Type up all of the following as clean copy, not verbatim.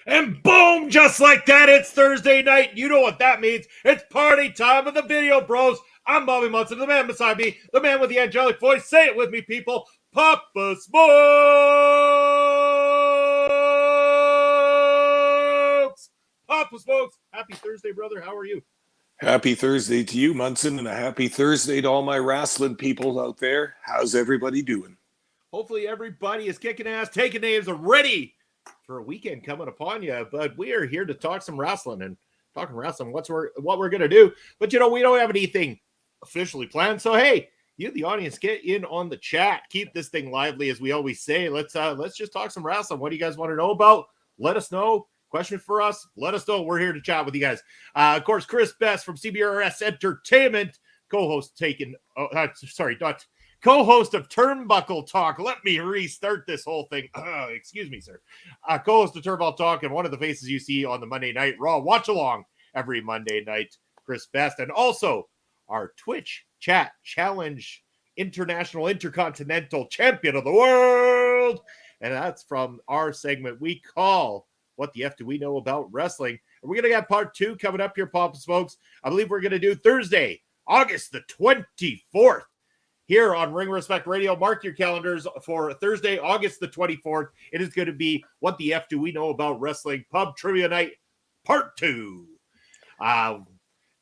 And boom, just like that, it's Thursday night. You know what that means. It's party time of the video, bros. I'm Bobby Munson, the man beside me, the man with the angelic voice. Say it with me, people. Papa Smokes! Papa Smokes! Happy Thursday, brother. How are you? Happy Thursday to you, Munson, and a happy Thursday to all my wrestling people out there. How's everybody doing? Hopefully everybody is kicking ass, taking names, and ready for a weekend coming upon you. But we are here to talk some wrestling and talking wrestling, what we're going to do. But, you know, we don't have anything officially planned. So, hey, you, the audience, get in on the chat. Keep this thing lively, as we always say. Let's just talk some wrestling. What do you guys want to know about? Let us know. Question for us? Let us know. We're here to chat with you guys. Of course, Chris Best from CBRS Entertainment, co-host co-host of Turnbuckle Talk. Let me restart this whole thing. Excuse me, sir. Co-host of Turnbuckle Talk and one of the faces you see on the Monday Night Raw watch along every Monday night, Chris Best. And also our Twitch chat challenge international intercontinental champion of the world. And that's from our segment we call What the F Do We Know About Wrestling? And we're going to get part 2 coming up here, Papa Smokes. I believe we're going to do Thursday, August the 24th. Here on Ring Respect Radio. Mark your calendars for Thursday, August the 24th. It is going to be What the F Do We Know About Wrestling Pub Trivia Night Part 2.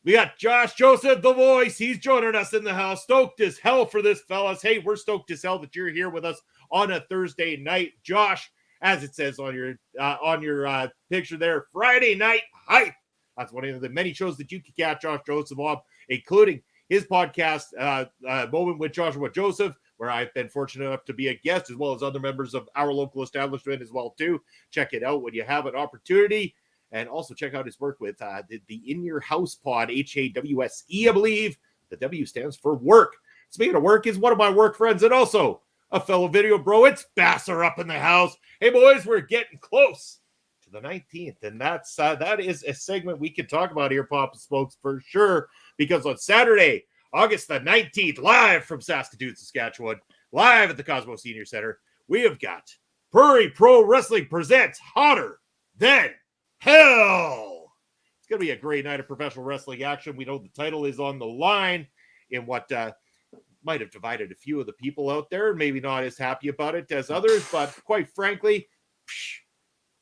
We got Josh Joseph, the voice. He's joining us in the house. Stoked as hell for this, fellas. Hey, we're stoked as hell that you're here with us on a Thursday night. Josh, as it says on your picture there, Friday Night Hype. That's one of the many shows that you can catch Josh Joseph on, including his podcast, Moment with Joshua Joseph, where I've been fortunate enough to be a guest, as well as other members of our local establishment as well, too. Check it out when you have an opportunity. And also check out his work with the In Your House Pod, HAWSE, I believe. The W stands for work. Speaking of work, is one of my work friends and also a fellow video bro. It's Basser up in the house. Hey, boys, we're getting close to the 19th, and that is a segment we can talk about here, Papa Smokes, for sure, because on Saturday, August the 19th, live from Saskatoon, Saskatchewan, live at the Cosmo Senior Center, we have got Prairie Pro Wrestling presents Hotter Than Hell. It's going to be a great night of professional wrestling action. We know the title is on the line in what might have divided a few of the people out there, maybe not as happy about it as others, but quite frankly,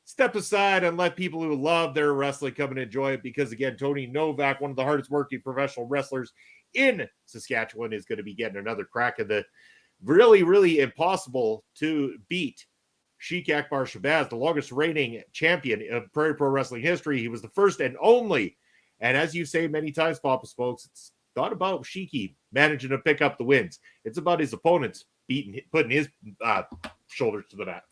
step aside and let people who love their wrestling come and enjoy it, because again, Tony Novak, one of the hardest working professional wrestlers in Saskatchewan, is going to be getting another crack at the really, really impossible to beat Sheik Akbar Shabazz, the longest reigning champion of Prairie Pro Wrestling history. He was the first and only, and as you say many times, Papa Smokes, it's not about Sheiky managing to pick up the wins. It's about his opponents putting his shoulders to the mat.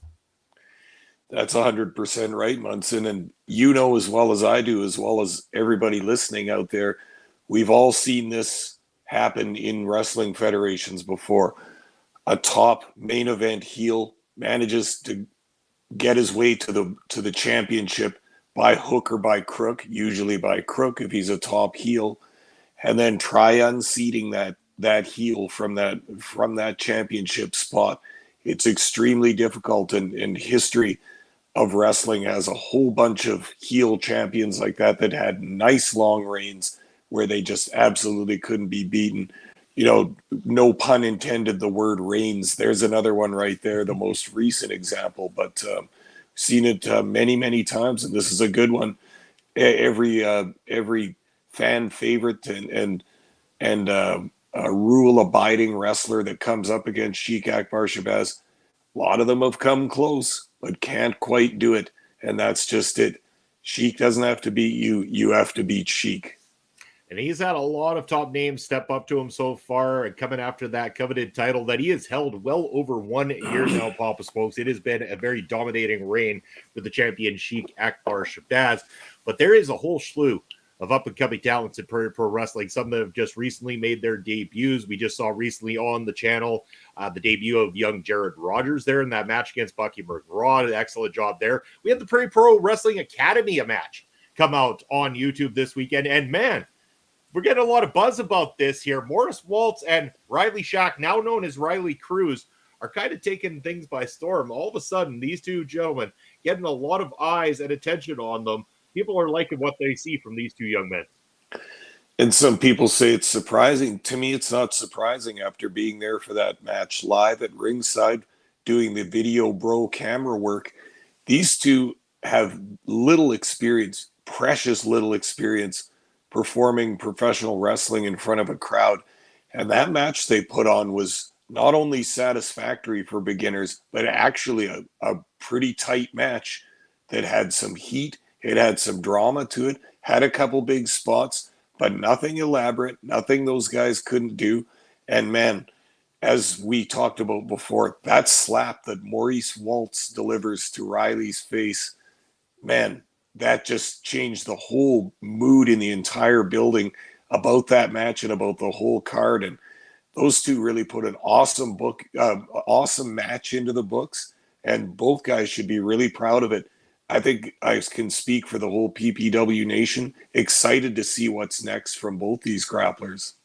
That's 100% right, Munson. And you know as well as I do, as well as everybody listening out there, we've all seen this happen in wrestling federations before. A top main event heel manages to get his way to the championship by hook or by crook, usually by crook if he's a top heel, and then try unseating that heel from that championship spot. It's extremely difficult, and history of wrestling has a whole bunch of heel champions like that had nice long reigns where they just absolutely couldn't be beaten. You know, no pun intended, the word reigns. There's another one right there, the most recent example, but seen it many, many times, and this is a good one. Every fan favorite and a rule-abiding wrestler that comes up against Sheik Akbar Shabazz, a lot of them have come close, but can't quite do it, and that's just it. Sheik doesn't have to beat you. You have to beat Sheik. And he's had a lot of top names step up to him so far and coming after that coveted title that he has held well over 1 year now, Papa Smokes. It has been a very dominating reign with the champion Sheik Akbar Shabazz. But there is a whole slew of up-and-coming talents in Prairie Pro Wrestling. Some that have just recently made their debuts. We just saw recently on the channel the debut of young Jared Rogers there in that match against Bucky McGraw. Excellent job there. We had the Prairie Pro Wrestling Academy match come out on YouTube this weekend. And man, we're getting a lot of buzz about this here. Morris Waltz and Riley Shack, now known as Riley Cruz, are kind of taking things by storm. All of a sudden, these two gentlemen getting a lot of eyes and attention on them. People are liking what they see from these two young men. And some people say it's surprising. To me, it's not surprising after being there for that match live at ringside, doing the video bro camera work. These two have little experience, precious little experience, performing professional wrestling in front of a crowd. And that match they put on was not only satisfactory for beginners, but actually a pretty tight match that had some heat. It had some drama to it, had a couple big spots, but nothing elaborate, nothing those guys couldn't do. And man, as we talked about before, that slap that Maurice Waltz delivers to Riley's face, man, that just changed the whole mood in the entire building about that match and about the whole card. And those two really put an awesome match into the books, and both guys should be really proud of it. I think I can speak for the whole PPW nation, excited to see what's next from both these grapplers.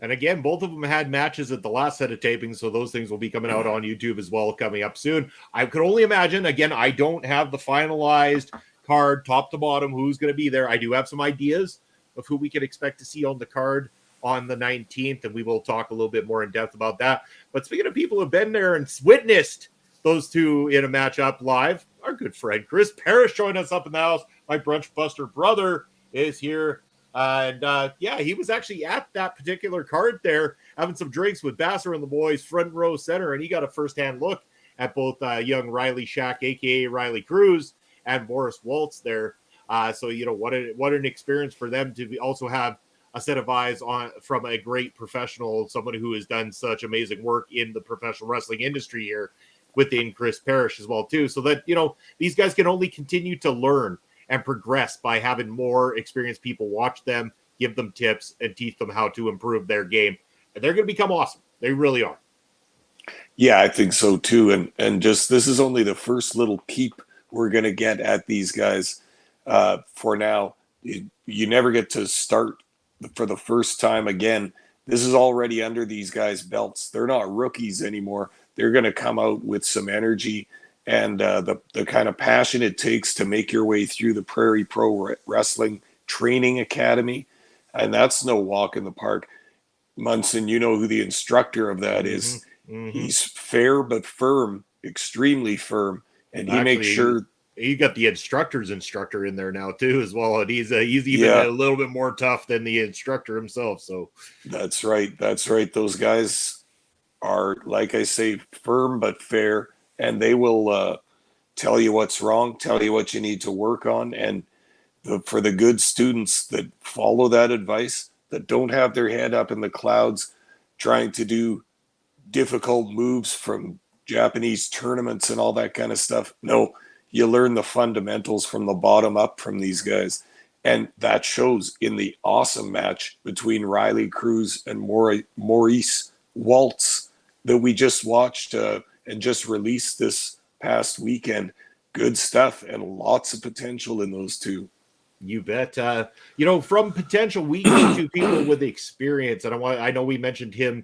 And again, both of them had matches at the last set of tapings, so those things will be coming out on YouTube as well, coming up soon. I could only imagine, again, I don't have the finalized card top to bottom who's going to be there. I do have some ideas of who we can expect to see on the card on the 19th, and we will talk a little bit more in depth about that. But speaking of people who have been there and witnessed those two in a matchup live, our good friend Chris Parrish joined us up in the house. My brunch buster brother is here. He was actually at that particular card there, having some drinks with Basser and the boys, front row center, and he got a firsthand look at both young Riley Shack, a.k.a. Riley Cruz, and Morris Waltz there. So, you know, what an experience for them to also have a set of eyes on from a great professional, somebody who has done such amazing work in the professional wrestling industry here within Chris Parrish as well, too. So that, you know, these guys can only continue to learn and progress by having more experienced people watch them, give them tips, and teach them how to improve their game. And they're going to become awesome. They really are. Yeah, I think so too. And just this is only the first little peep we're going to get at these guys. For now, you never get to start for the first time again. This is already under these guys' belts. They're not rookies anymore. They're going to come out with some energy and the kind of passion it takes to make your way through the Prairie Pro Wrestling Training Academy. And that's no walk in the park. Munson, you know who the instructor of that is. Mm-hmm. He's fair but firm, extremely firm, and he makes sure. You got the instructor's instructor in there now too, as well, and he's even a little bit more tough than the instructor himself. So that's right. Those guys are, like I say, firm but fair, and they will tell you what's wrong, tell you what you need to work on, and for the good students that follow that advice, that don't have their head up in the clouds, trying to do difficult moves from Japanese tournaments and all that kind of stuff. No, you learn the fundamentals from the bottom up from these guys. And that shows in the awesome match between Riley Cruz and Maurice Waltz that we just watched and just released this past weekend. Good stuff and lots of potential in those two. You bet. From potential, we go to people with experience, and I know we mentioned him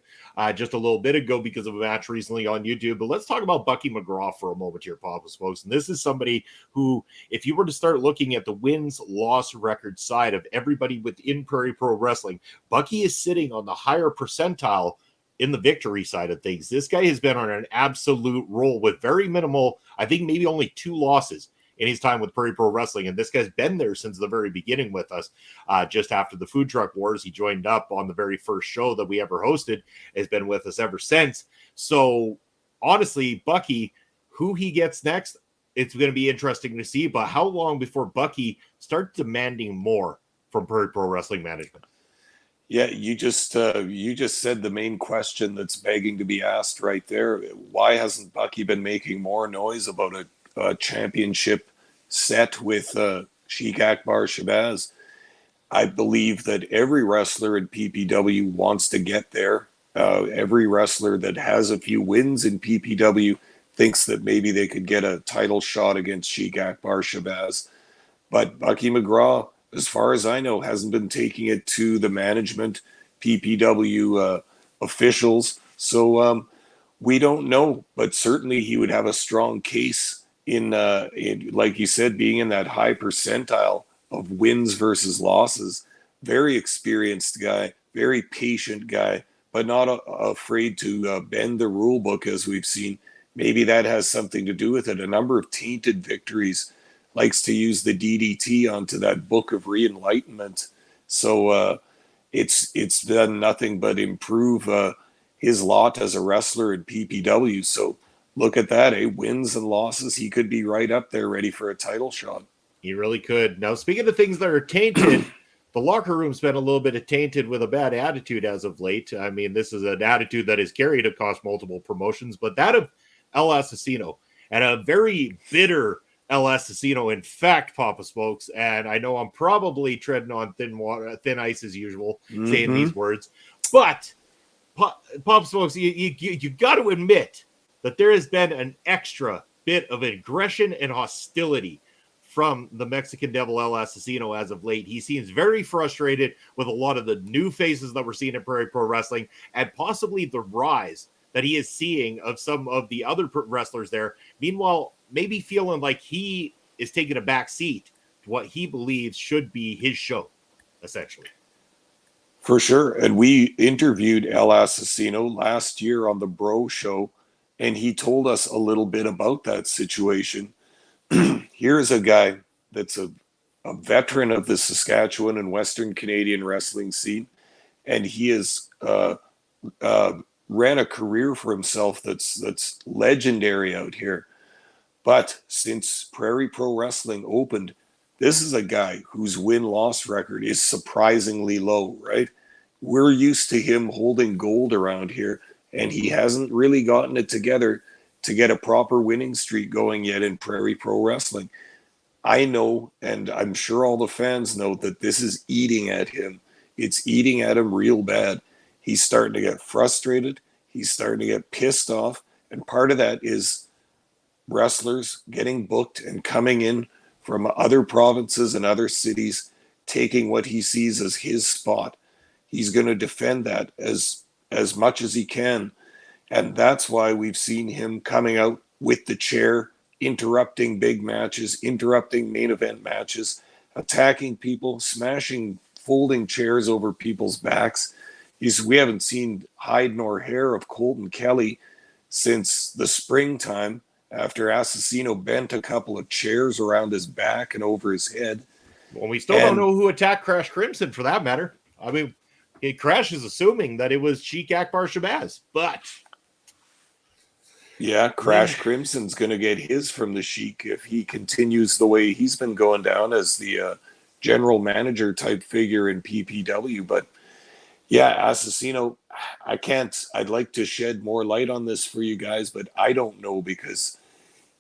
just a little bit ago because of a match recently on YouTube. But let's talk about Bucky McGraw for a moment here, Papa's folks. And this is somebody who, if you were to start looking at the wins-loss record side of everybody within Prairie Pro Wrestling, Bucky is sitting on the higher percentile in the victory side of things. This guy has been on an absolute roll with very minimal, I think maybe only 2 losses in his time with Prairie Pro Wrestling. And this guy's been there since the very beginning with us. Just after the Food Truck Wars, he joined up on the very first show that we ever hosted, has been with us ever since. So honestly, Bucky, who he gets next, it's going to be interesting to see. But how long before Bucky starts demanding more from Prairie Pro Wrestling management? Yeah, you just said the main question that's begging to be asked right there. Why hasn't Bucky been making more noise about a championship set with Sheik Akbar Shabazz? I believe that every wrestler in PPW wants to get there. Every wrestler that has a few wins in PPW thinks that maybe they could get a title shot against Sheik Akbar Shabazz. But Bucky McGraw, as far as I know, hasn't been taking it to the management, PPW officials. So we don't know, but certainly he would have a strong case in like you said, being in that high percentile of wins versus losses. Very experienced guy, very patient guy, but not afraid to bend the rule book, as we've seen. Maybe that has something to do with it. A number of tainted victories, likes to use the DDT onto that book of re-enlightenment. So it's done nothing but improve his lot as a wrestler in PPW. So look at that, wins and losses. He could be right up there ready for a title shot. He really could. Now, speaking of things that are tainted, the locker room's been a little bit tainted with a bad attitude as of late. I mean, this is an attitude that is carried across multiple promotions, but that of El Asesino, and a very bitter El Asesino, in fact, Papa Smokes, and I know I'm probably treading on thin ice as usual, saying these words, but Papa Smokes, you got to admit that there has been an extra bit of aggression and hostility from the Mexican Devil El Asesino as of late. He seems very frustrated with a lot of the new faces that we're seeing at Prairie Pro Wrestling, and possibly the rise that he is seeing of some of the other wrestlers there. Meanwhile, maybe feeling like he is taking a back seat to what he believes should be his show, essentially. For sure. And we interviewed El Asesino last year on the Bro Show, and he told us a little bit about that situation. Here's a guy that's a veteran of the Saskatchewan and Western Canadian wrestling scene, and he has ran a career for himself that's legendary out here. But since Prairie Pro Wrestling opened, this is a guy whose win-loss record is surprisingly low, right? We're used to him holding gold around here, and he hasn't really gotten it together to get a proper winning streak going yet in Prairie Pro Wrestling. I know, and I'm sure all the fans know, that this is eating at him. It's eating at him real bad. He's starting to get frustrated. He's starting to get pissed off. And part of that is wrestlers getting booked and coming in from other provinces and other cities, taking what he sees as his spot. He's going to defend that as much as he can. And that's why we've seen him coming out with the chair, interrupting big matches, interrupting main event matches, attacking people, smashing folding chairs over people's backs. We haven't seen hide nor hair of Colton Kelly since the springtime, after Assassino bent a couple of chairs around his back and over his head. Well, we still don't know who attacked Crash Crimson, for that matter. I mean, Crash is assuming that it was Sheik Akbar Shabazz, but... Yeah, Crash Crimson's going to get his from the Sheik if he continues the way he's been going down as the general manager type figure in PPW. But yeah, Assassino, I'd like to shed more light on this for you guys, but I don't know, because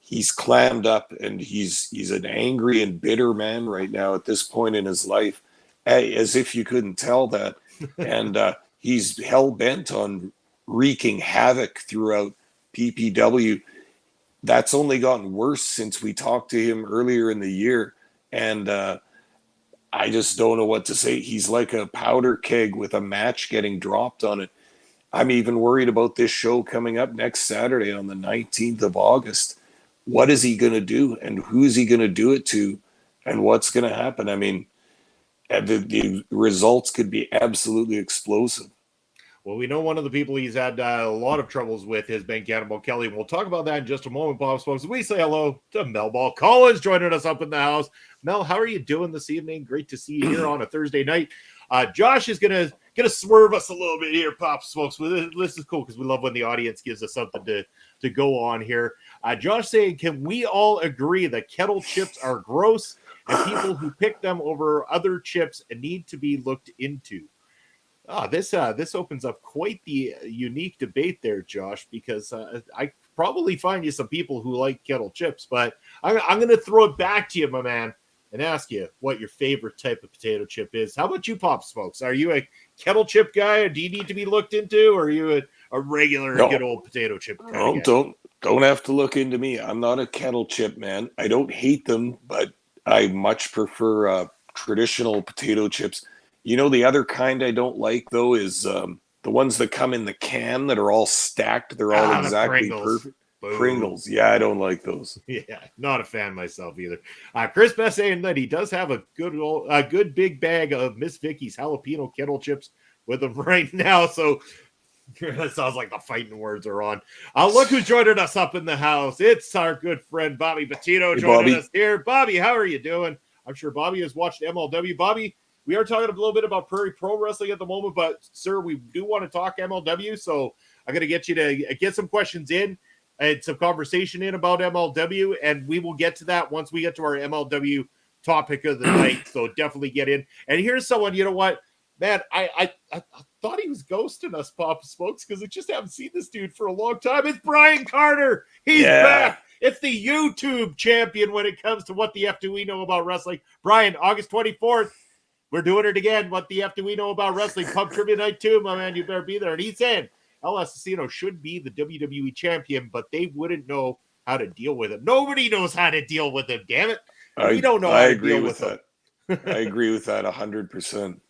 he's clammed up and he's an angry and bitter man right now at this point in his life, as if you couldn't tell that. And he's hell-bent on wreaking havoc throughout PPW. That's only gotten worse since we talked to him earlier in the year. And I just don't know what to say. He's like a powder keg with a match getting dropped on it. I'm even worried about this show coming up next Saturday on the 19th of August. What is he going to do, and who's he going to do it to, and what's going to happen? I mean, the results could be absolutely explosive. Well, we know one of the people he's had a lot of troubles with has been Cannibal Kelly. We'll talk about that in just a moment, Bob Smokes. We say hello to Mel Ball Collins joining us up in the house. Mel, how are you doing this evening? Great to see you here on a Thursday night. Josh is gonna swerve us a little bit here, Pop Smokes. This is cool because we love when the audience gives us something to go on here. Josh saying, can we all agree that kettle chips are gross and people who pick them over other chips need to be looked into? This opens up quite the unique debate there, Josh, because I probably find you some people who like kettle chips, but I'm going to throw it back to you, my man, and ask you what your favorite type of potato chip is. How about you, Pop Smokes? Are you a kettle chip guy, or do you need to be looked into, or are you a regular good old potato chip guy? No, don't have to look into me. I'm not a kettle chip man. I don't hate them, but I much prefer traditional potato chips. You know, the other kind I don't like, though, is the ones that come in the can that are all stacked. They're all exactly perfect. Boom. Pringles. Yeah, I don't like those. Yeah, not a fan myself either. Chris Best saying that he does have a good big bag of Miss Vicky's jalapeno kettle chips with him right now. So that sounds like the fighting words are on. Look who's joining us up in the house. It's our good friend Bobby Petito joining us here. Bobby, how are you doing? I'm sure Bobby has watched MLW. Bobby, we are talking a little bit about Prairie Pro Wrestling at the moment, but, sir, we do want to talk MLW, so I'm going to get you to get some questions in and some conversation in about MLW, and we will get to that once we get to our MLW topic of the night, so definitely get in. And here's someone, you know what, man, I thought he was ghosting us, Papa Smokes, because I just haven't seen this dude for a long time. It's Brian Carter. He's back. It's the YouTube champion when it comes to what the F do we know about wrestling. Brian, August 24th. We're doing it again. What the F do we know about wrestling? Pub Trivia Night 2, my man. You better be there. And he's saying El Assassino should be the WWE champion, but they wouldn't know how to deal with him. Nobody knows how to deal with him, damn it. We don't know how to deal with him. I agree with that 100%.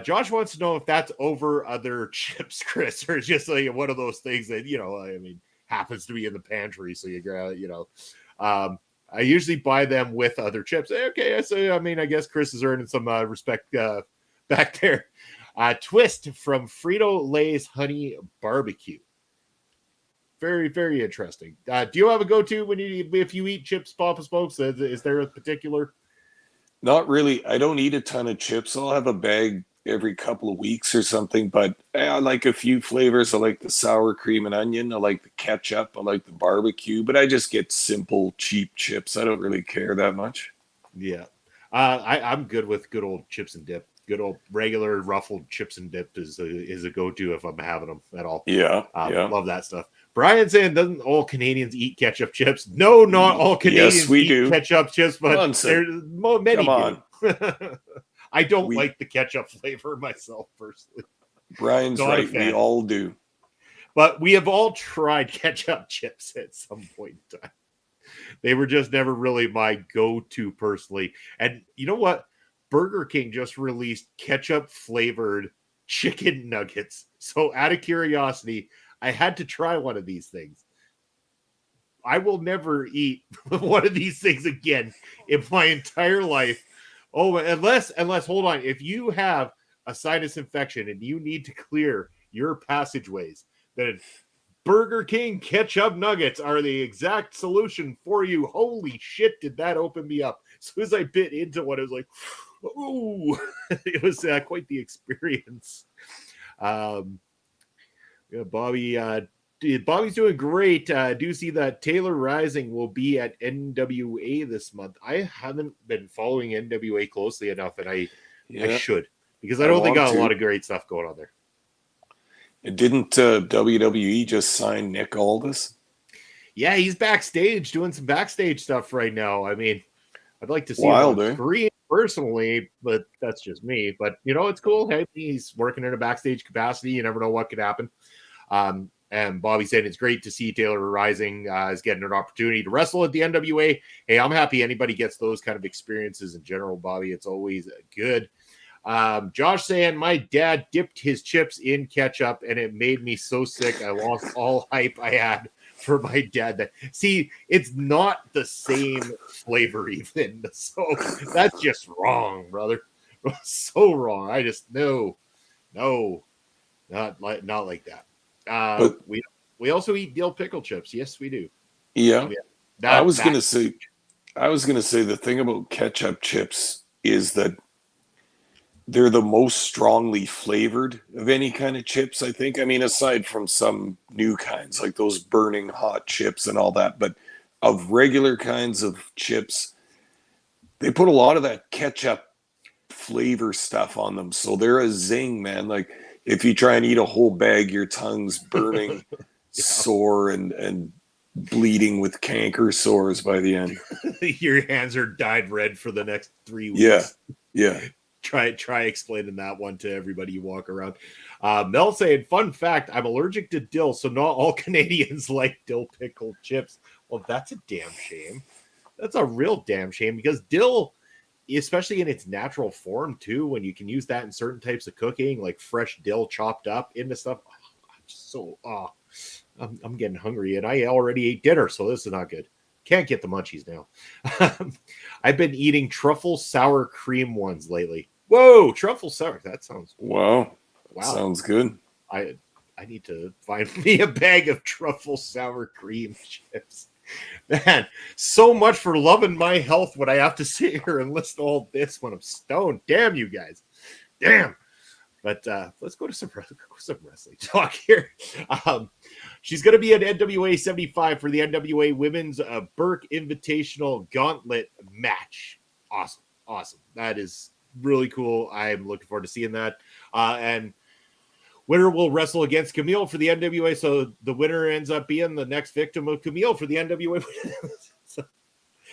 Josh wants to know if that's over other chips, Chris, or just like one of those things that, happens to be in the pantry. So I usually buy them with other chips. Okay, so I guess Chris is earning some respect back there. Twist from Frito-Lay's Honey Barbecue. Very, very interesting. Do you have a go-to if you eat chips, Papa Smokes? Is there a particular? Not really. I don't eat a ton of chips. I'll have a bag every couple of weeks or something, but I like a few flavors. I like the sour cream and onion. I like the ketchup. I like the barbecue, but I just get simple, cheap chips. I don't really care that much. Yeah. I'm good with good old chips and dip. Good old regular ruffled chips and dip is a go-to if I'm having them at all. Yeah. Love that stuff. Brian saying, doesn't all Canadians eat ketchup chips? No, not all Canadians eat ketchup chips, but many do. I don't like the ketchup flavor myself personally. Brian's Not a right. fan. We all do. But we have all tried ketchup chips at some point in time. They were just never really my go-to personally. And you know what? Burger King just released ketchup flavored chicken nuggets. So out of curiosity, I had to try one of these things. I will never eat one of these things again in my entire life. Oh, unless hold on, if you have a sinus infection and you need to clear your passageways, then Burger King ketchup nuggets are the exact solution for you. Holy shit, did that open me up? As soon as I bit into one, I was like, ooh, it was quite the experience. Yeah, Bobby's doing great. Do see that Taylor Rising will be at NWA this month. I haven't been following NWA closely enough, and I should, because I don't think got a lot of great stuff going on there. Didn't WWE just sign Nick Aldis? Yeah, he's backstage doing some backstage stuff right now. I mean, I'd like to see him on screen personally, but that's just me. But you know, it's cool. Hey, he's working in a backstage capacity. You never know what could happen. And Bobby said it's great to see Taylor Rising is getting an opportunity to wrestle at the NWA. Hey, I'm happy anybody gets those kind of experiences in general, Bobby. It's always good. Josh saying my dad dipped his chips in ketchup and it made me so sick I lost all hype I had for my dad. See, it's not the same flavor even. So that's just wrong, brother. So wrong. I just no, not like that. But we also eat dill pickle chips. Yes, we do. Yeah. I was gonna say the thing about ketchup chips is that they're the most strongly flavored of any kind of chips, I think. I mean, aside from some new kinds like those burning hot chips and all that, but of regular kinds of chips, they put a lot of that ketchup flavor stuff on them. So they're a zing, man. Like if you try and eat a whole bag, your tongue's burning, sore, and bleeding with canker sores by the end. Your hands are dyed red for the next 3 weeks. Yeah. Try explaining that one to everybody you walk around. Mel saying, fun fact, I'm allergic to dill, so not all Canadians like dill pickle chips. Well, that's a damn shame. That's a real damn shame, because dill, especially in its natural form too, when you can use that in certain types of cooking, like fresh dill chopped up into stuff. I'm getting hungry, and I already ate dinner, so this is not good. Can't get the munchies now. I've been eating truffle sour cream ones lately. Whoa, truffle sour. That sounds wow. Sounds good. I need to find me a bag of truffle sour cream chips. Man, so much for loving my health when I have to sit here and list all this when I'm stoned. Damn you guys. Damn. But let's go to some wrestling talk here. She's going to be at NWA 75 for the NWA Women's Burke Invitational Gauntlet match. Awesome. That is really cool. I'm looking forward to seeing that. And winner will wrestle against Camille for the NWA. So the winner ends up being the next victim of Camille for the NWA. So,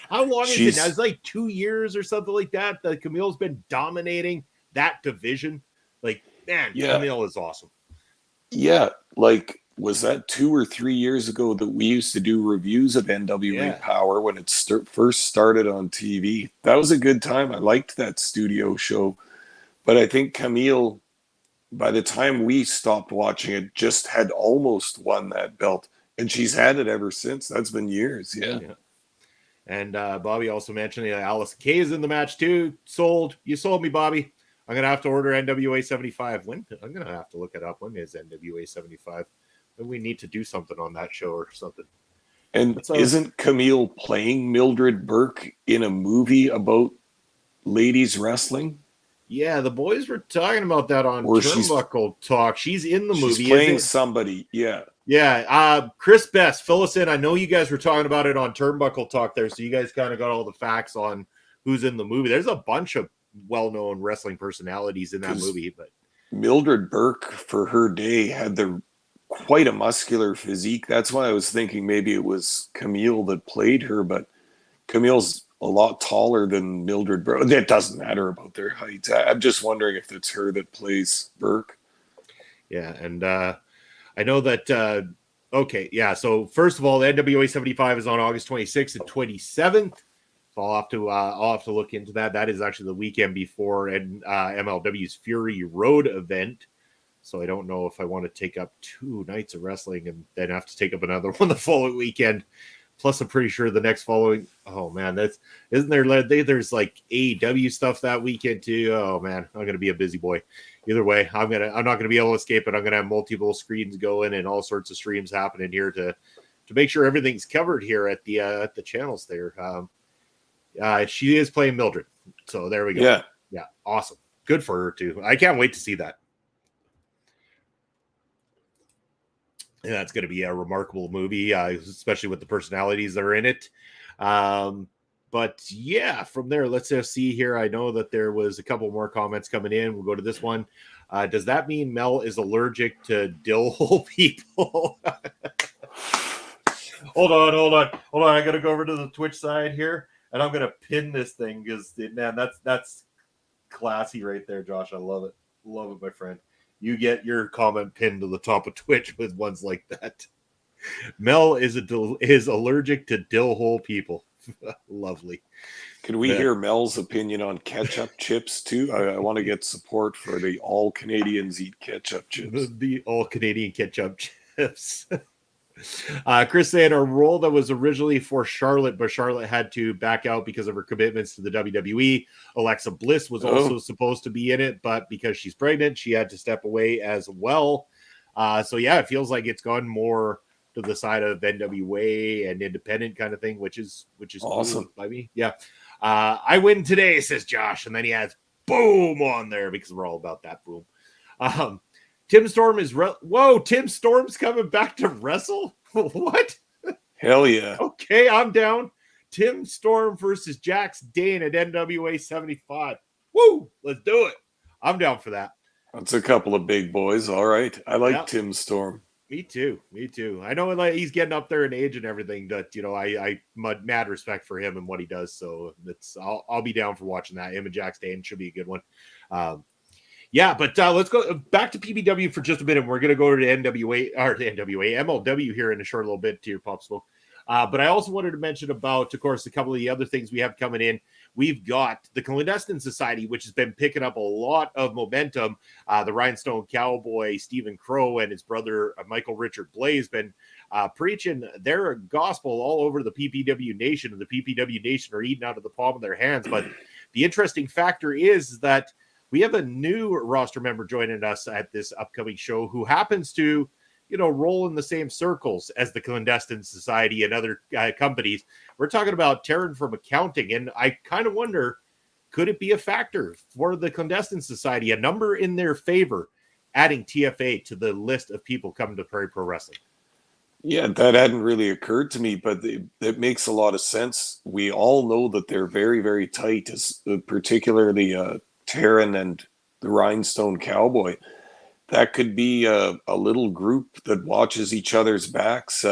how long is it now? It's like 2 years or something like that. That Camille's been dominating that division. Like, man, Camille is awesome. Yeah, like, was that 2 or 3 years ago that we used to do reviews of NWA Power when it first started on TV? That was a good time. I liked that studio show. But I think Camille, by the time we stopped watching it, just had almost won that belt. And she's had it ever since. That's been years, yeah. And Bobby also mentioned Alice Kay is in the match too. You sold me, Bobby. I'm going to have to order NWA 75. When? I'm going to have to look it up. When is NWA 75? We need to do something on that show or something. And isn't Camille playing Mildred Burke in a movie about ladies wrestling? Yeah, the boys were talking about that on Turnbuckle Talk. She's in the movie. She's playing somebody, yeah. Yeah, Chris Best, fill us in. I know you guys were talking about it on Turnbuckle Talk there, so you guys kind of got all the facts on who's in the movie. There's a bunch of well-known wrestling personalities in that movie, but Mildred Burke for her day had quite a muscular physique. That's why I was thinking maybe it was Camille that played her, but Camille's a lot taller than Mildred Burke. It doesn't matter about their height. I'm just wondering if it's her that plays Burke. Yeah, and I know that. Okay, yeah. So first of all, the NWA 75 is on August 26th and 27th. So I'll have to look into that. That is actually the weekend before MLW's Fury Road event. So I don't know if I want to take up 2 nights of wrestling and then have to take up another one the following weekend. Plus, I'm pretty sure the next following. Oh man, isn't there? There's like AEW stuff that weekend too. Oh man, I'm gonna be a busy boy. Either way, I'm not gonna be able to escape it. I'm gonna have multiple screens going and all sorts of streams happening here to make sure everything's covered here at the channels there. She is playing Mildred, so there we go. Yeah, awesome. Good for her too. I can't wait to see that. And that's going to be a remarkable movie, especially with the personalities that are in it. But yeah, from there, let's just see here. I know that there was a couple more comments coming in. We'll go to this one. Does that mean Mel is allergic to dill hole people? Hold on. I got to go over to the Twitch side here, and I'm going to pin this thing because, man, that's classy right there, Josh. I love it. Love it, my friend. You get your comment pinned to the top of Twitch with ones like that. Mel is allergic to dill hole people. Lovely. Can we hear Mel's opinion on ketchup chips too? I want to get support for the all Canadians eat ketchup chips. The all Canadian ketchup chips. Chris saying a role that was originally for Charlotte, but Charlotte had to back out because of her commitments to the WWE. Alexa Bliss was also supposed to be in it, but because she's pregnant, she had to step away as well. So yeah, it feels like it's gone more to the side of NWA and independent kind of thing, which is awesome cool by me. Yeah. I win today, says Josh, and then he adds boom on there because we're all about that boom. Tim Storm is Tim Storm's coming back to wrestle. What? Hell yeah. Okay, I'm down. Tim Storm versus Jax Dane at NWA 75. Woo! Let's do it. I'm down for that. That's a couple of big boys. All right. I like Tim Storm. Me too. I know like he's getting up there in age and everything, but I mad respect for him and what he does. So I'll be down for watching that. Him and Jax Dane should be a good one. Yeah, but let's go back to PPW for just a minute. We're going to go to the MLW here in a short little bit to your pop smoke. But I also wanted to mention about, of course, a couple of the other things we have coming in. We've got the Clandestine Society, which has been picking up a lot of momentum. The Rhinestone Cowboy, Stephen Crow, and his brother, Michael Richard Blaze, been preaching their gospel all over the PPW nation, and the PPW nation are eating out of the palm of their hands. But the interesting factor is that we have a new roster member joining us at this upcoming show who happens to, roll in the same circles as the Clandestine Society and other companies. We're talking about Taryn from accounting, and I kind of wonder, could it be a factor for the Clandestine Society, a number in their favor, adding TFA to the list of people coming to Prairie Pro Wrestling? Yeah, that hadn't really occurred to me, but it makes a lot of sense. We all know that they're very, very tight, particularly Taryn and the Rhinestone Cowboy. That could be a little group that watches each other's backs,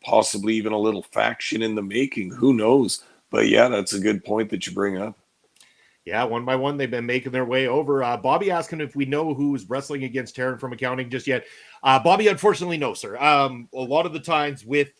possibly even a little faction in the making. Who knows? But yeah, that's a good point that you bring up. Yeah, one by one, they've been making their way over. Bobby asking if we know who's wrestling against Taryn from accounting just yet. Bobby, unfortunately, no, sir. A lot of the times with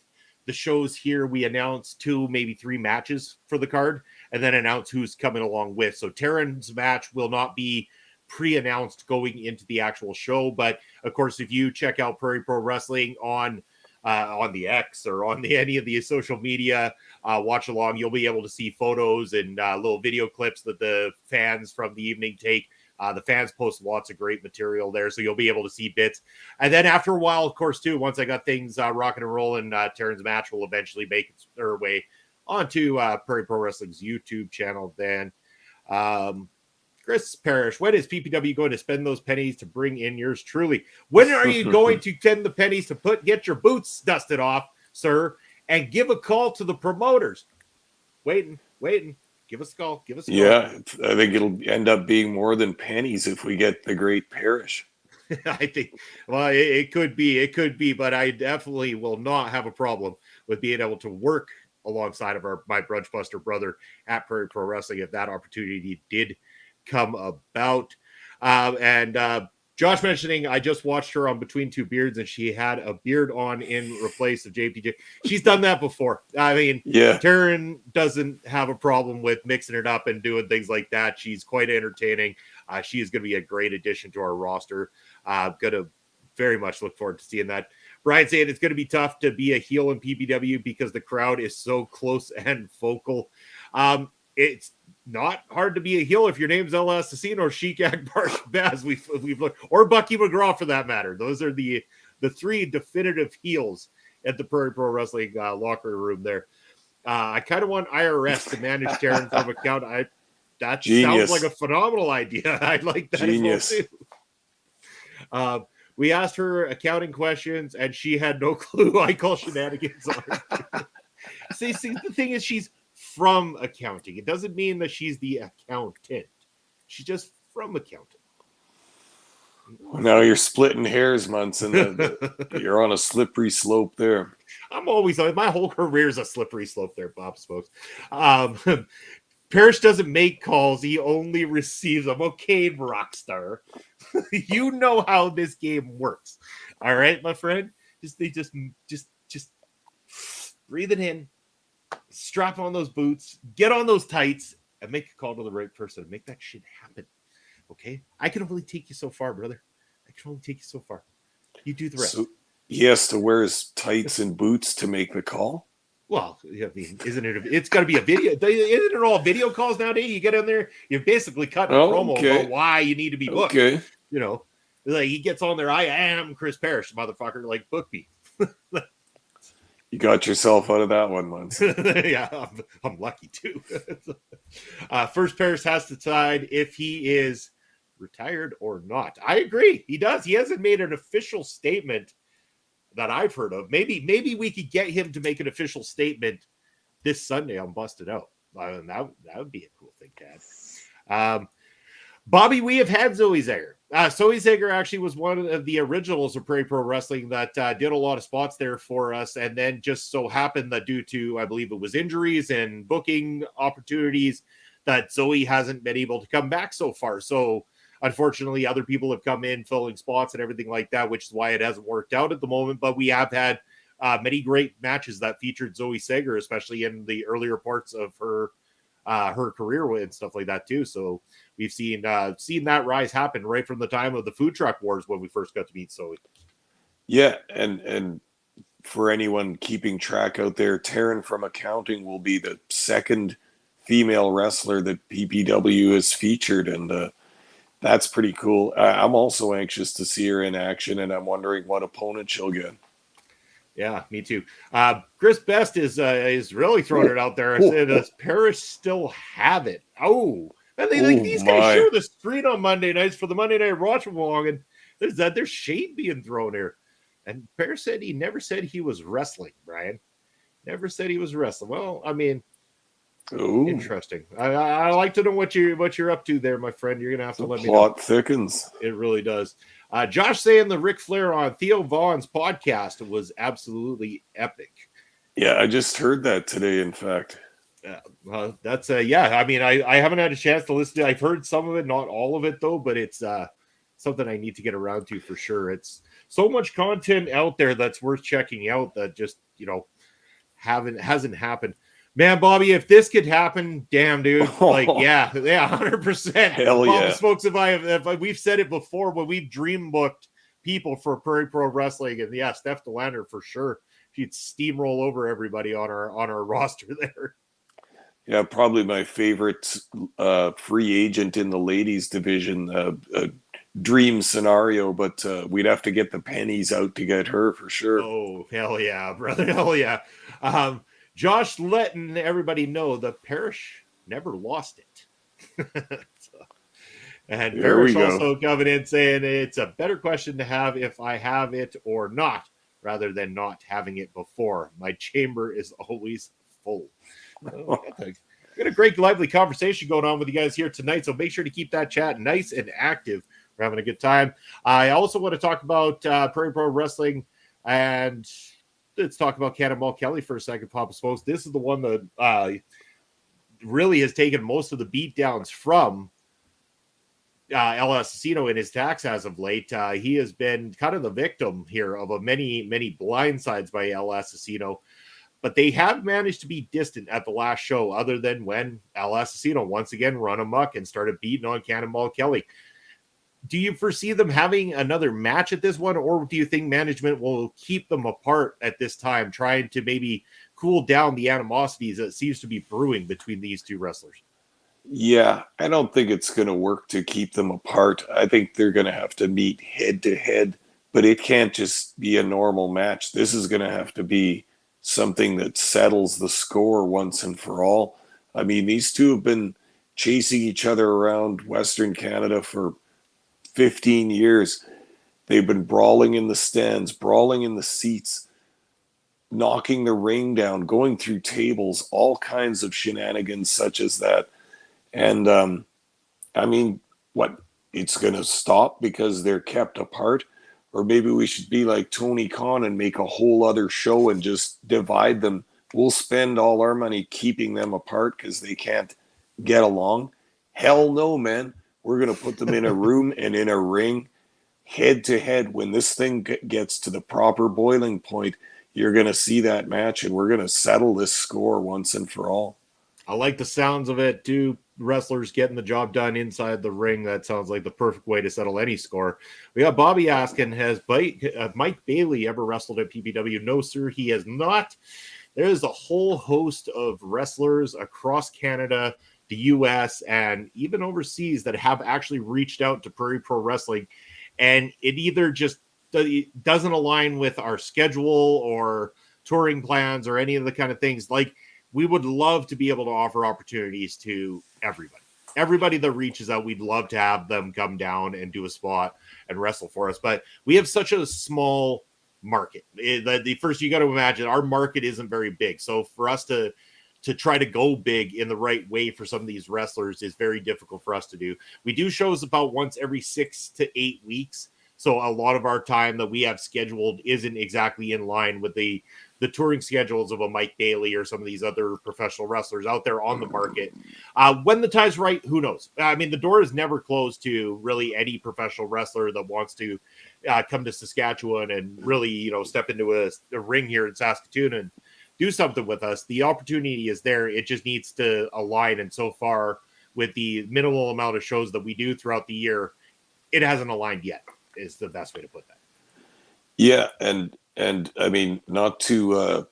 the shows here, we announce 2, maybe 3 matches for the card and then announce who's coming along with. So Taryn's match will not be pre-announced going into the actual show. But of course, if you check out Prairie Pro Wrestling on the X or on any of the social media, watch along, you'll be able to see photos and little video clips that the fans from the evening take. The fans post lots of great material there, so you'll be able to see bits. And then after a while, of course, too, once I got things rocking and rolling, Taryn's match will eventually make its way onto Prairie Pro Wrestling's YouTube channel. Then Chris Parrish, when is PPW going to spend those pennies to bring in yours truly? When are you going to spend the pennies to get your boots dusted off, sir, and give a call to the promoters? Waiting. Give us a call. Yeah, I think it'll end up being more than pennies if we get the great Parrish. I think, well, it could be, but I definitely will not have a problem with being able to work alongside of my Brunch Buster brother at Prairie Pro Wrestling if that opportunity did come about. And Josh mentioning, I just watched her on Between Two Beards and she had a beard on in replace of JPJ. She's done that before. I mean, Yeah. Taryn doesn't have a problem with mixing it up and doing things like that. She's quite entertaining. She is going to be a great addition to our roster. Going to very much look forward to seeing that. Brian saying it's going to be tough to be a heel in PPW because the crowd is so close and vocal. It's not hard to be a heel if your name's El Assassino or Sheik Akbar Baz. We've looked, or Bucky McGraw for that matter. Those are the three definitive heels at the Prairie Pro Wrestling locker room there. I kind of want IRS to manage Taryn from account. That Genius. sounds like a phenomenal idea. I'd like that. Genius. As well too. We asked her accounting questions and she had no clue. I call shenanigans on her. see, the thing is, she's from accounting. It doesn't mean that she's the accountant. She's just from accounting. Well, now you're splitting hairs, Munson. You're on a slippery slope there. I'm always, my whole career is a slippery slope there, Bob Smokes. Parrish doesn't make calls. He only receives them. Okay, Rockstar. You know how this game works. All right, my friend? Just breathe it in. Strap on those boots. Get on those tights. And make a call to the right person. Make that shit happen. Okay? I can only take you so far, brother. I can only take you so far. You do the rest. So he has to wear his tights and boots to make the call? Well, I mean, isn't it? It's got to be a video. Isn't it all video calls nowadays? You get in there, you're basically cutting a promo about why you need to be booked. Okay. You know, like he gets on there. I am Chris Parrish, motherfucker. Like, book me. You got yourself out of that one once. Yeah, I'm lucky too. First, Parrish has to decide if he is retired or not. I agree. He does. He hasn't made an official statement that I've heard of. Maybe we could get him to make an official statement this Sunday on Busted Out. That would be a cool thing to have. Bobby, we have had Zoe Zager. Zoe Zager actually was one of the originals of Prairie Pro Wrestling that did a lot of spots there for us, and then just so happened that due to, I believe it was injuries and booking opportunities, that Zoe hasn't been able to come back so far. So unfortunately, other people have come in filling spots and everything like that, which is why it hasn't worked out at the moment. But we have had many great matches that featured Zoe Sager, especially in the earlier parts of her career and stuff like that too. So we've seen that rise happen right from the time of the food truck wars when we first got to meet Zoe. Yeah, and for anyone keeping track out there, Taryn from accounting will be the second female wrestler that PPW has featured, and that's pretty cool. I'm also anxious to see her in action, and I'm wondering what opponent she'll get. Yeah, me too. Chris Best is really throwing it out there. Does Parrish still have it? Oh, and these guys share the screen on Monday nights for the Monday Night Watch along, and there's shade being thrown here. And Parrish said he never said he was wrestling, Brian. Never said he was wrestling. Well, I mean, interesting. I like to know what you're up to there, my friend. You're gonna have to let me know. Plot thickens. It really does. Josh saying the Ric Flair on Theo Vaughn's podcast was absolutely epic. Yeah, I just heard that today, in fact. That's yeah. I mean, I haven't had a chance to listen to it. I've heard some of it, not all of it though, but it's something I need to get around to for sure. It's so much content out there that's worth checking out that just, hasn't happened. Man, Bobby, if this could happen, damn, dude. Like, yeah, 100%. Hell yeah. Folks, if we've said it before, when we've dream booked people for Prairie Pro Wrestling, and yeah, Steph DeLander for sure. She'd steamroll over everybody on our roster there. Yeah, probably my favorite free agent in the ladies division, dream scenario, but we'd have to get the pennies out to get her for sure. Oh, hell yeah, brother. Hell yeah. Josh letting everybody know that Parrish never lost it. And Parrish also coming in saying it's a better question to have if I have it or not, rather than not having it before. My chamber is always full. Got a great, lively conversation going on with you guys here tonight, so make sure to keep that chat nice and active. We're having a good time. I also want to talk about Prairie Pro Wrestling and let's talk about Cannonball Kelly for a second, Papa Smokes. This is the one that really has taken most of the beatdowns from El Asesino in his tax as of late. He has been kind of the victim here of a many blindsides by El Asesino, but they have managed to be distant at the last show, other than when El Asesino once again run amok and started beating on Cannonball Kelly. Do you foresee them having another match at this one, or do you think management will keep them apart at this time, trying to maybe cool down the animosities that seems to be brewing between these two wrestlers? Yeah, I don't think it's going to work to keep them apart. I think they're going to have to meet head to head, but it can't just be a normal match. This is going to have to be something that settles the score once and for all. I mean, these two have been chasing each other around Western Canada for 15 years. They've been brawling in the stands, brawling in the seats, knocking the ring down, going through tables, all kinds of shenanigans such as that. And I mean, what, it's going to stop because they're kept apart? Or maybe we should be like Tony Khan and make a whole other show and just divide them. We'll spend all our money keeping them apart because they can't get along. Hell no, man. We're going to put them in a room and in a ring head to head. When this thing gets to the proper boiling point, you're going to see that match and we're going to settle this score once and for all. I like the sounds of it. Two wrestlers getting the job done inside the ring. That sounds like the perfect way to settle any score. We got Bobby asking, has Mike Bailey ever wrestled at PPW? No, sir, he has not. There's a whole host of wrestlers across Canada, the U.S., and even overseas that have actually reached out to Prairie Pro Wrestling, and it either just doesn't align with our schedule or touring plans or any of the kind of things. Like, we would love to be able to offer opportunities to everybody that reaches out. We'd love to have them come down and do a spot and wrestle for us, but we have such a small market. The first, you got to imagine our market isn't very big, so for us to try to go big in the right way for some of these wrestlers is very difficult for us to do. We do shows about once every 6 to 8 weeks, so a lot of our time that we have scheduled isn't exactly in line with the touring schedules of a Mike Bailey or some of these other professional wrestlers out there on the market. When the time's right, who knows? I mean, the door is never closed to really any professional wrestler that wants to come to Saskatchewan and really, step into a ring here in Saskatoon and do something with us. The opportunity is there. It just needs to align. And so far, with the minimal amount of shows that we do throughout the year, it hasn't aligned yet, is the best way to put that. Yeah, and I mean, not to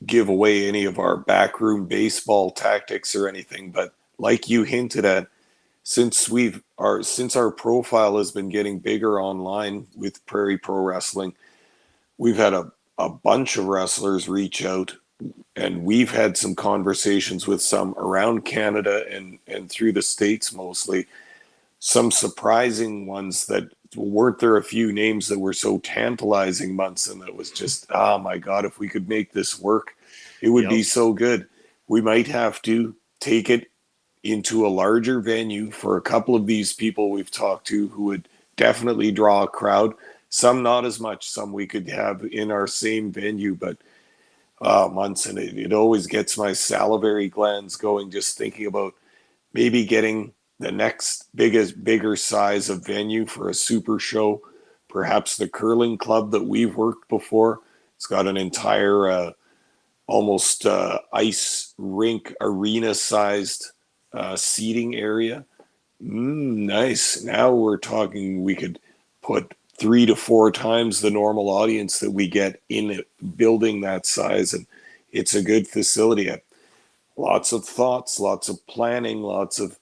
give away any of our backroom baseball tactics or anything, but like you hinted at, since our profile has been getting bigger online with Prairie Pro Wrestling, we've had a bunch of wrestlers reach out, and we've had some conversations with some around Canada and through the States mostly. Some surprising ones that weren't there a few names that were so tantalizing, Munson, that was just, oh my God, if we could make this work, it would be so good. We might have to take it into a larger venue for a couple of these people we've talked to who would definitely draw a crowd. Some not as much, some we could have in our same venue, but Munson, it always gets my salivary glands going just thinking about maybe getting the next bigger size of venue for a super show, perhaps the curling club that we've worked before. It's got an entire almost ice rink arena sized seating area. Nice. Now we're talking, we could put 3 to 4 times the normal audience that we get in a building that size, and it's a good facility. Lots of thoughts, lots of planning, lots of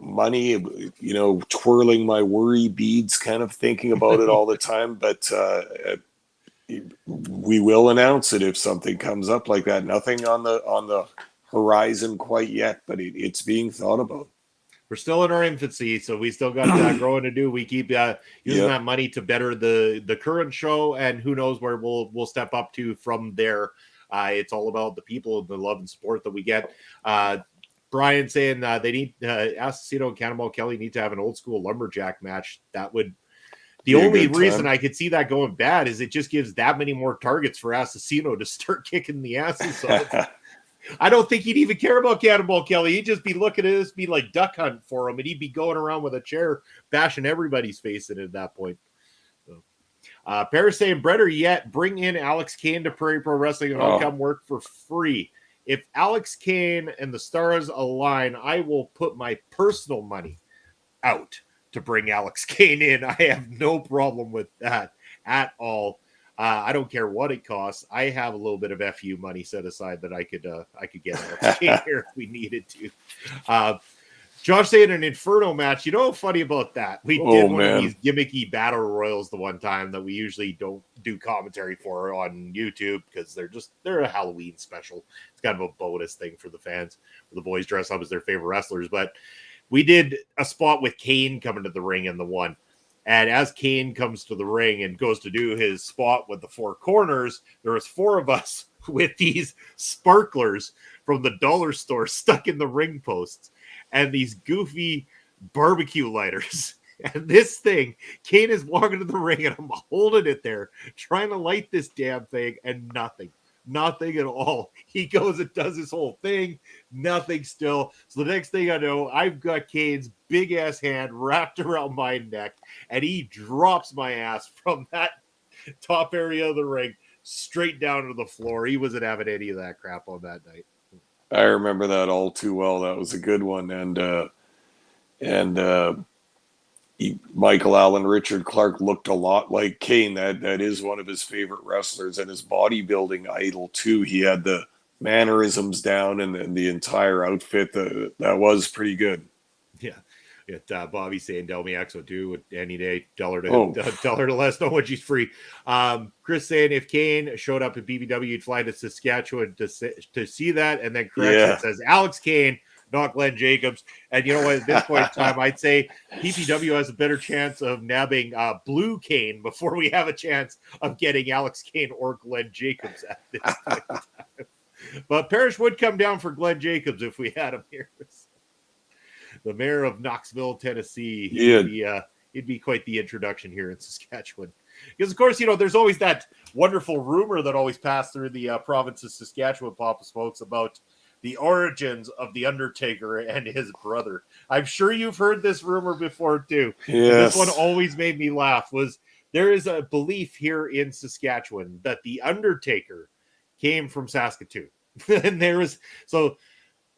money, twirling my worry beads, kind of thinking about it all the time. But we will announce it if something comes up like that. Nothing on the horizon quite yet, but it's being thought about. We're still in our infancy, so we still got growing to do. We keep using that money to better the current show, and who knows where we'll step up to from there. It's all about the people and the love and support that we get. Brian saying they need Assassino and Cannonball Kelly need to have an old school lumberjack match. That would The only reason I could see that going bad is it just gives that many more targets for Assassino to start kicking the asses. So I don't think he'd even care about Cannonball Kelly. He'd just be looking at this, be like duck hunt for him, and he'd be going around with a chair, bashing everybody's face in at that point. So, Paris saying, Brett or yet, bring in Alex Kane to Prairie Pro Wrestling and I'll come work for free. If Alex Kane and the stars align, I will put my personal money out to bring Alex Kane in. I have no problem with that at all. I don't care what it costs. I have a little bit of FU money set aside that I could get Alex Kane here if we needed to. Josh saying an Inferno match. You know what's funny about that? We did one of these gimmicky battle royals the one time that we usually don't do commentary for on YouTube because they're a Halloween special. It's kind of a bonus thing for the fans. The boys dress up as their favorite wrestlers. But we did a spot with Kane coming to the ring in the one. And as Kane comes to the ring and goes to do his spot with the four corners, there was four of us with these sparklers from the dollar store stuck in the ring posts and these goofy barbecue lighters. And this thing, Kane is walking to the ring and I'm holding it there, trying to light this damn thing, and nothing at all. He goes and does his whole thing, nothing still. So the next thing I know, I've got Kane's big ass hand wrapped around my neck, and he drops my ass from that top area of the ring straight down to the floor. He wasn't having any of that crap on that night. I remember that all too well. That was a good one. Michael Allen, Richard Clark looked a lot like Kane. That is one of his favorite wrestlers and his bodybuilding idol too. He had the mannerisms down and the entire outfit. That was pretty good. Yeah. Bobby saying Del Miaxo too any day. Tell her to let us know when she's free. Chris saying if Kane showed up at PPW, he'd fly to Saskatchewan to see that, and then correction says Alex Kane, not Glenn Jacobs. And you know what? At this point in time, I'd say PPW has a better chance of nabbing Blue Kane before we have a chance of getting Alex Kane or Glenn Jacobs at this point in time. But Parrish would come down for Glenn Jacobs if we had him here. The mayor of Knoxville, Tennessee. He'd be quite the introduction here in Saskatchewan. Because, of course, there's always that wonderful rumor that always passed through the province of Saskatchewan, Papa Smokes, about the origins of The Undertaker and his brother. I'm sure you've heard this rumor before, too. Yes. This one always made me laugh. There is a belief here in Saskatchewan that The Undertaker came from Saskatoon. And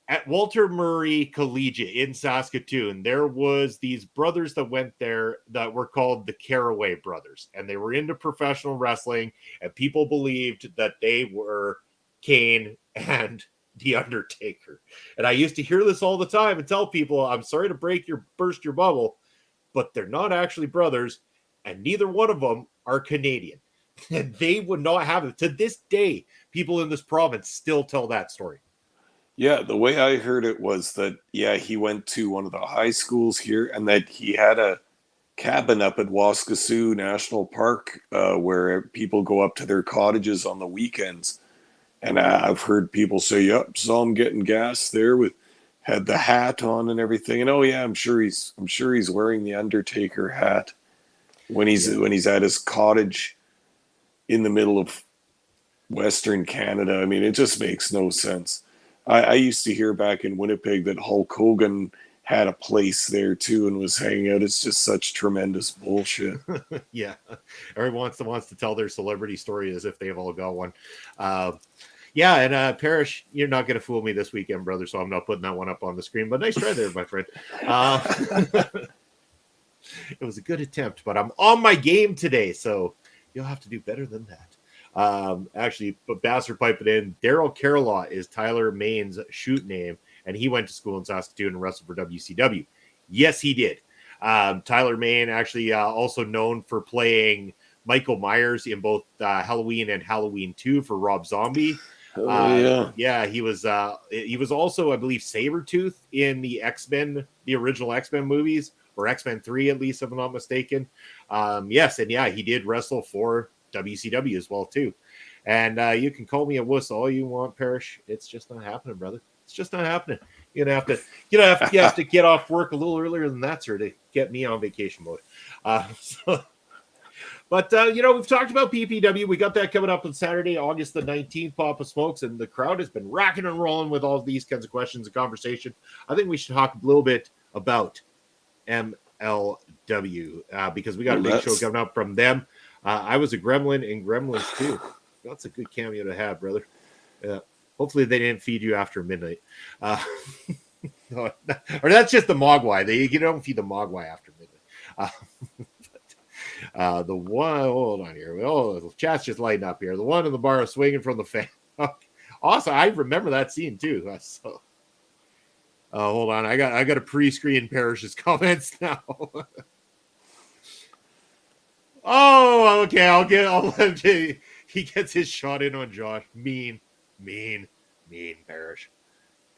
at Walter Murray Collegiate in Saskatoon, there was these brothers that went there that were called the Caraway Brothers, and they were into professional wrestling, and people believed that they were Kane and The Undertaker. And I used to hear this all the time and tell people, I'm sorry to burst your bubble, but they're not actually brothers, and neither one of them are Canadian. And they would not have it. To this day, people in this province still tell that story. Yeah, the way I heard it was that, he went to one of the high schools here and that he had a cabin up at Waskasiu National Park where people go up to their cottages on the weekends. And I've heard people say, saw him getting gas there had the hat on and everything. And I'm sure he's wearing the Undertaker hat when he's at his cottage in the middle of Western Canada. I mean, it just makes no sense. I used to hear back in Winnipeg that Hulk Hogan had a place there too and was hanging out. It's just such tremendous bullshit. Yeah. Everyone wants to tell their celebrity story as if they've all got one. And Parrish, you're not going to fool me this weekend, brother, so I'm not putting that one up on the screen, but nice try there, my friend. It was a good attempt, but I'm on my game today, so you'll have to do better than that. But Bastard piping in, Daryl Carolot is Tyler Maine's shoot name, and he went to school in Saskatoon and wrestled for WCW. Yes, he did. Tyler Maine actually also known for playing Michael Myers in both Halloween and Halloween 2 for Rob Zombie. He was also, I believe, Sabretooth in the X-Men, the original X-Men movies, or X-Men 3 at least, if I'm not mistaken. He did wrestle for WCW as well too. And you can call me a wuss all you want, Parrish. It's just not happening, brother. It's just not happening. You're gonna have to get off work a little earlier than that, sir, to get me on vacation mode. But, we've talked about PPW. We got that coming up on Saturday, August the 19th, Papa Smokes, and the crowd has been rocking and rolling with all these kinds of questions and conversation. I think we should talk a little bit about MLW because we got a big show coming up from them. I was a gremlin in Gremlins too. That's a good cameo to have, brother. Hopefully they didn't feed you after midnight. Or that's just the Mogwai. You don't feed the Mogwai after midnight. The one, hold on here. Oh, the chat's just lighting up here. The one in the bar swinging from the fan. Awesome. I remember that scene too. So, hold on. I got to pre-screen Parrish's comments now. Oh, okay. I'll let him. He gets his shot in on Josh. Mean Parrish.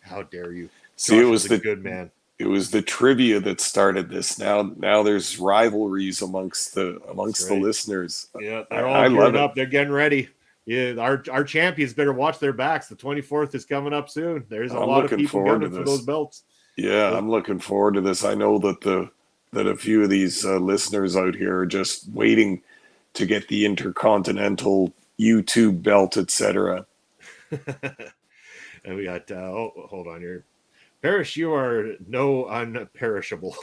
How dare you? See, Josh it was the good man. It was the trivia that started this. Now there's rivalries amongst the listeners. Yeah, they're all gearing up. They're getting ready. Yeah, our champions better watch their backs. The 24th is coming up soon. There's a lot of people gunning for those belts. Yeah, I'm looking forward to this. I know that a few of these listeners out here are just waiting to get the Intercontinental YouTube belt, etc. And we got hold on here. Parrish, you are no unperishable.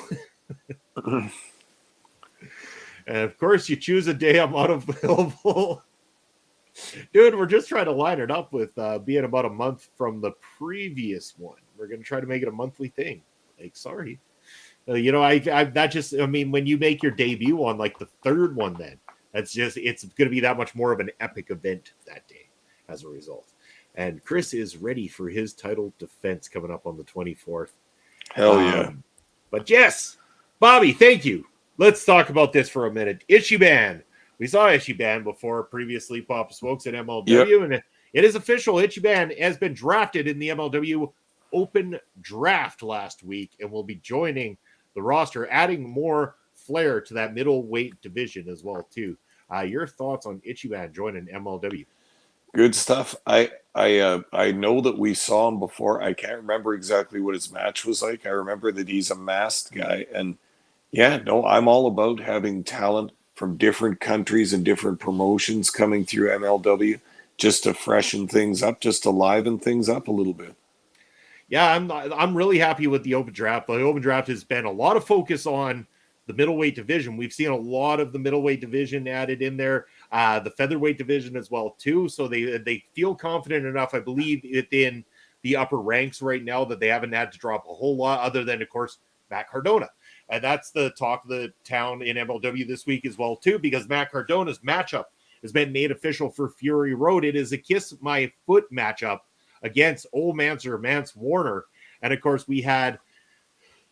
And of course, you choose a day I'm not available. Dude, we're just trying to line it up with being about a month from the previous one. We're going to try to make it a monthly thing. Like, sorry. When you make your debut on like the third one, then it's going to be that much more of an epic event that day as a result. And Chris is ready for his title defense coming up on the 24th. Hell yeah. But yes, Bobby, thank you. Let's talk about this for a minute. Ichiban. We saw Ichiban before previously, Papa Smokes at MLW, and it is official. Ichiban has been drafted in the MLW Open Draft last week and will be joining the roster, adding more flair to that middleweight division as well, too. Your thoughts on Ichiban joining MLW? Good stuff. I know that we saw him before. I can't remember exactly what his match was like. I remember that he's a masked guy. And I'm all about having talent from different countries and different promotions coming through MLW just to freshen things up, just to liven things up a little bit. Yeah, I'm really happy with the Open Draft. The Open Draft has been a lot of focus on the middleweight division. We've seen a lot of the middleweight division added in there, the featherweight division as well too. So they feel confident enough, I believe, within the upper ranks right now that they haven't had to drop a whole lot, other than, of course, Matt Cardona. And that's the talk of the town in MLW this week as well too, because Matt Cardona's matchup has been made official for Fury Road. It is a kiss my foot matchup against Old Manser, Mance Warner. And of course, we had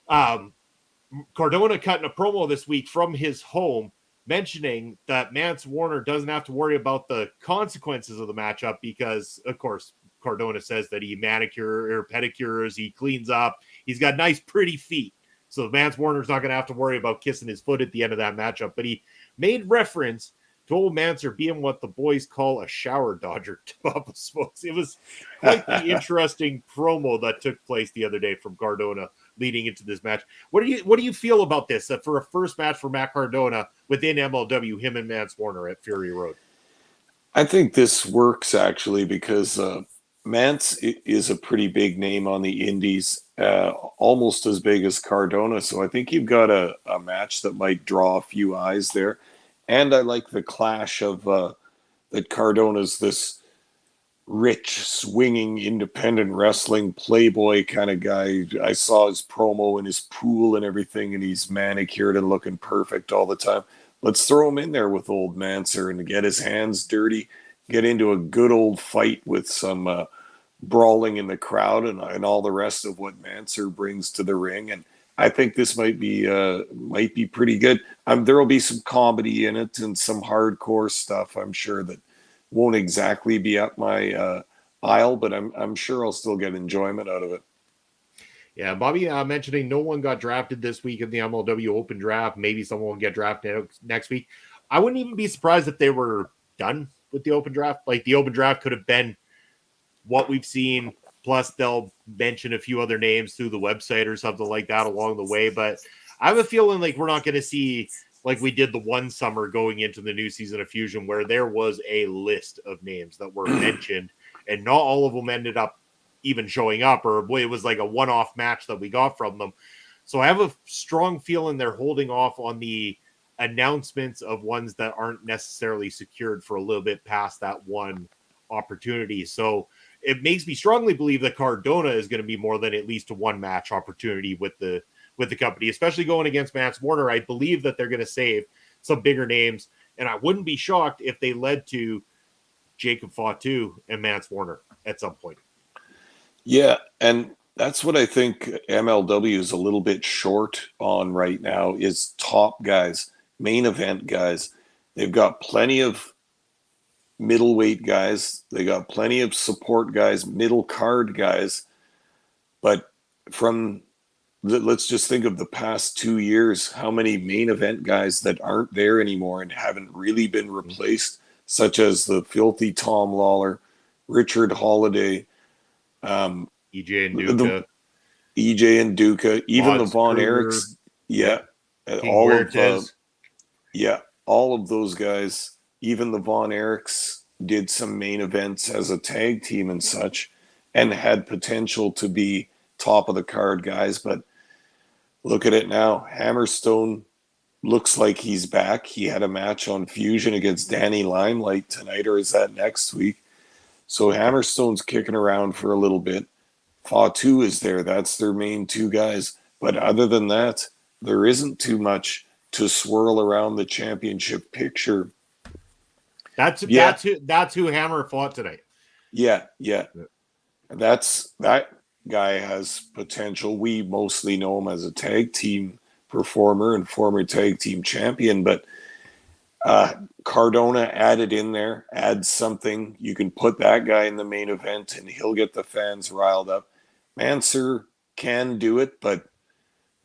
Cardona cutting a promo this week from his home, mentioning that Mance Warner doesn't have to worry about the consequences of the matchup because, of course, Cardona says that he manicures or pedicures, he cleans up, he's got nice, pretty feet. So Mance Warner's not going to have to worry about kissing his foot at the end of that matchup. But he made reference to Old Manser being what the boys call a shower dodger to Papa Smokes. It was quite the interesting promo that took place the other day from Cardona leading into this match. What do you feel about this? For a first match for Matt Cardona within MLW, him and Mance Warner at Fury Road? I think this works actually because Mance is a pretty big name on the indies, almost as big as Cardona. So I think you've got a match that might draw a few eyes there. And I like the clash of that Cardona's this rich, swinging, independent wrestling playboy kind of guy. I saw his promo in his pool and everything, and he's manicured and looking perfect all the time. Let's throw him in there with Old Manser and get his hands dirty, get into a good old fight with some brawling in the crowd and all the rest of what Manser brings to the ring. And I think this might be pretty good. There will be some comedy in it and some hardcore stuff, I'm sure, that won't exactly be up my aisle, but I'm sure I'll still get enjoyment out of it. Yeah, Bobby mentioning no one got drafted this week in the MLW Open Draft. Maybe someone will get drafted next week. I wouldn't even be surprised if they were done with the Open Draft. Like, the Open Draft could have been what we've seen, plus they'll mention a few other names through the website or something like that along the way. But I have a feeling like we're not going to see like we did the one summer going into the new season of Fusion, where there was a list of names that were mentioned, and not all of them ended up even showing up, or it was like a one-off match that we got from them. So I have a strong feeling they're holding off on the announcements of ones that aren't necessarily secured for a little bit past that one opportunity. So it makes me strongly believe that Cardona is going to be more than at least a one match opportunity with the company, especially going against Mance Warner. I believe that they're going to save some bigger names, and I wouldn't be shocked if they led to Jacob Fatu and Mance Warner at some point. Yeah, and that's what I think MLW is a little bit short on right now is top guys, main event guys. They've got plenty of middleweight guys. They got plenty of support guys, middle card guys. But let's just think of the past 2 years, how many main event guys that aren't there anymore and haven't really been replaced, such as the filthy Tom Lawler, Richard Holiday, EJ and Duca, even Mods the Von Kruger, Erichs, yeah, King all Huertas. all of those guys, even the Von Erichs did some main events as a tag team and such, and had potential to be top of the card guys. But look at it now, Hammerstone looks like he's back. He had a match on Fusion against Danny Limelight tonight, or is that next week? So Hammerstone's kicking around for a little bit. Fatu is there. That's their main two guys. But other than that, there isn't too much to swirl around the championship picture. That's who Hammer fought tonight. Yeah. That guy has potential. We mostly know him as a tag team performer and former tag team champion, but Cardona added in there, adds something. You can put that guy in the main event and he'll get the fans riled up. Manser can do it, but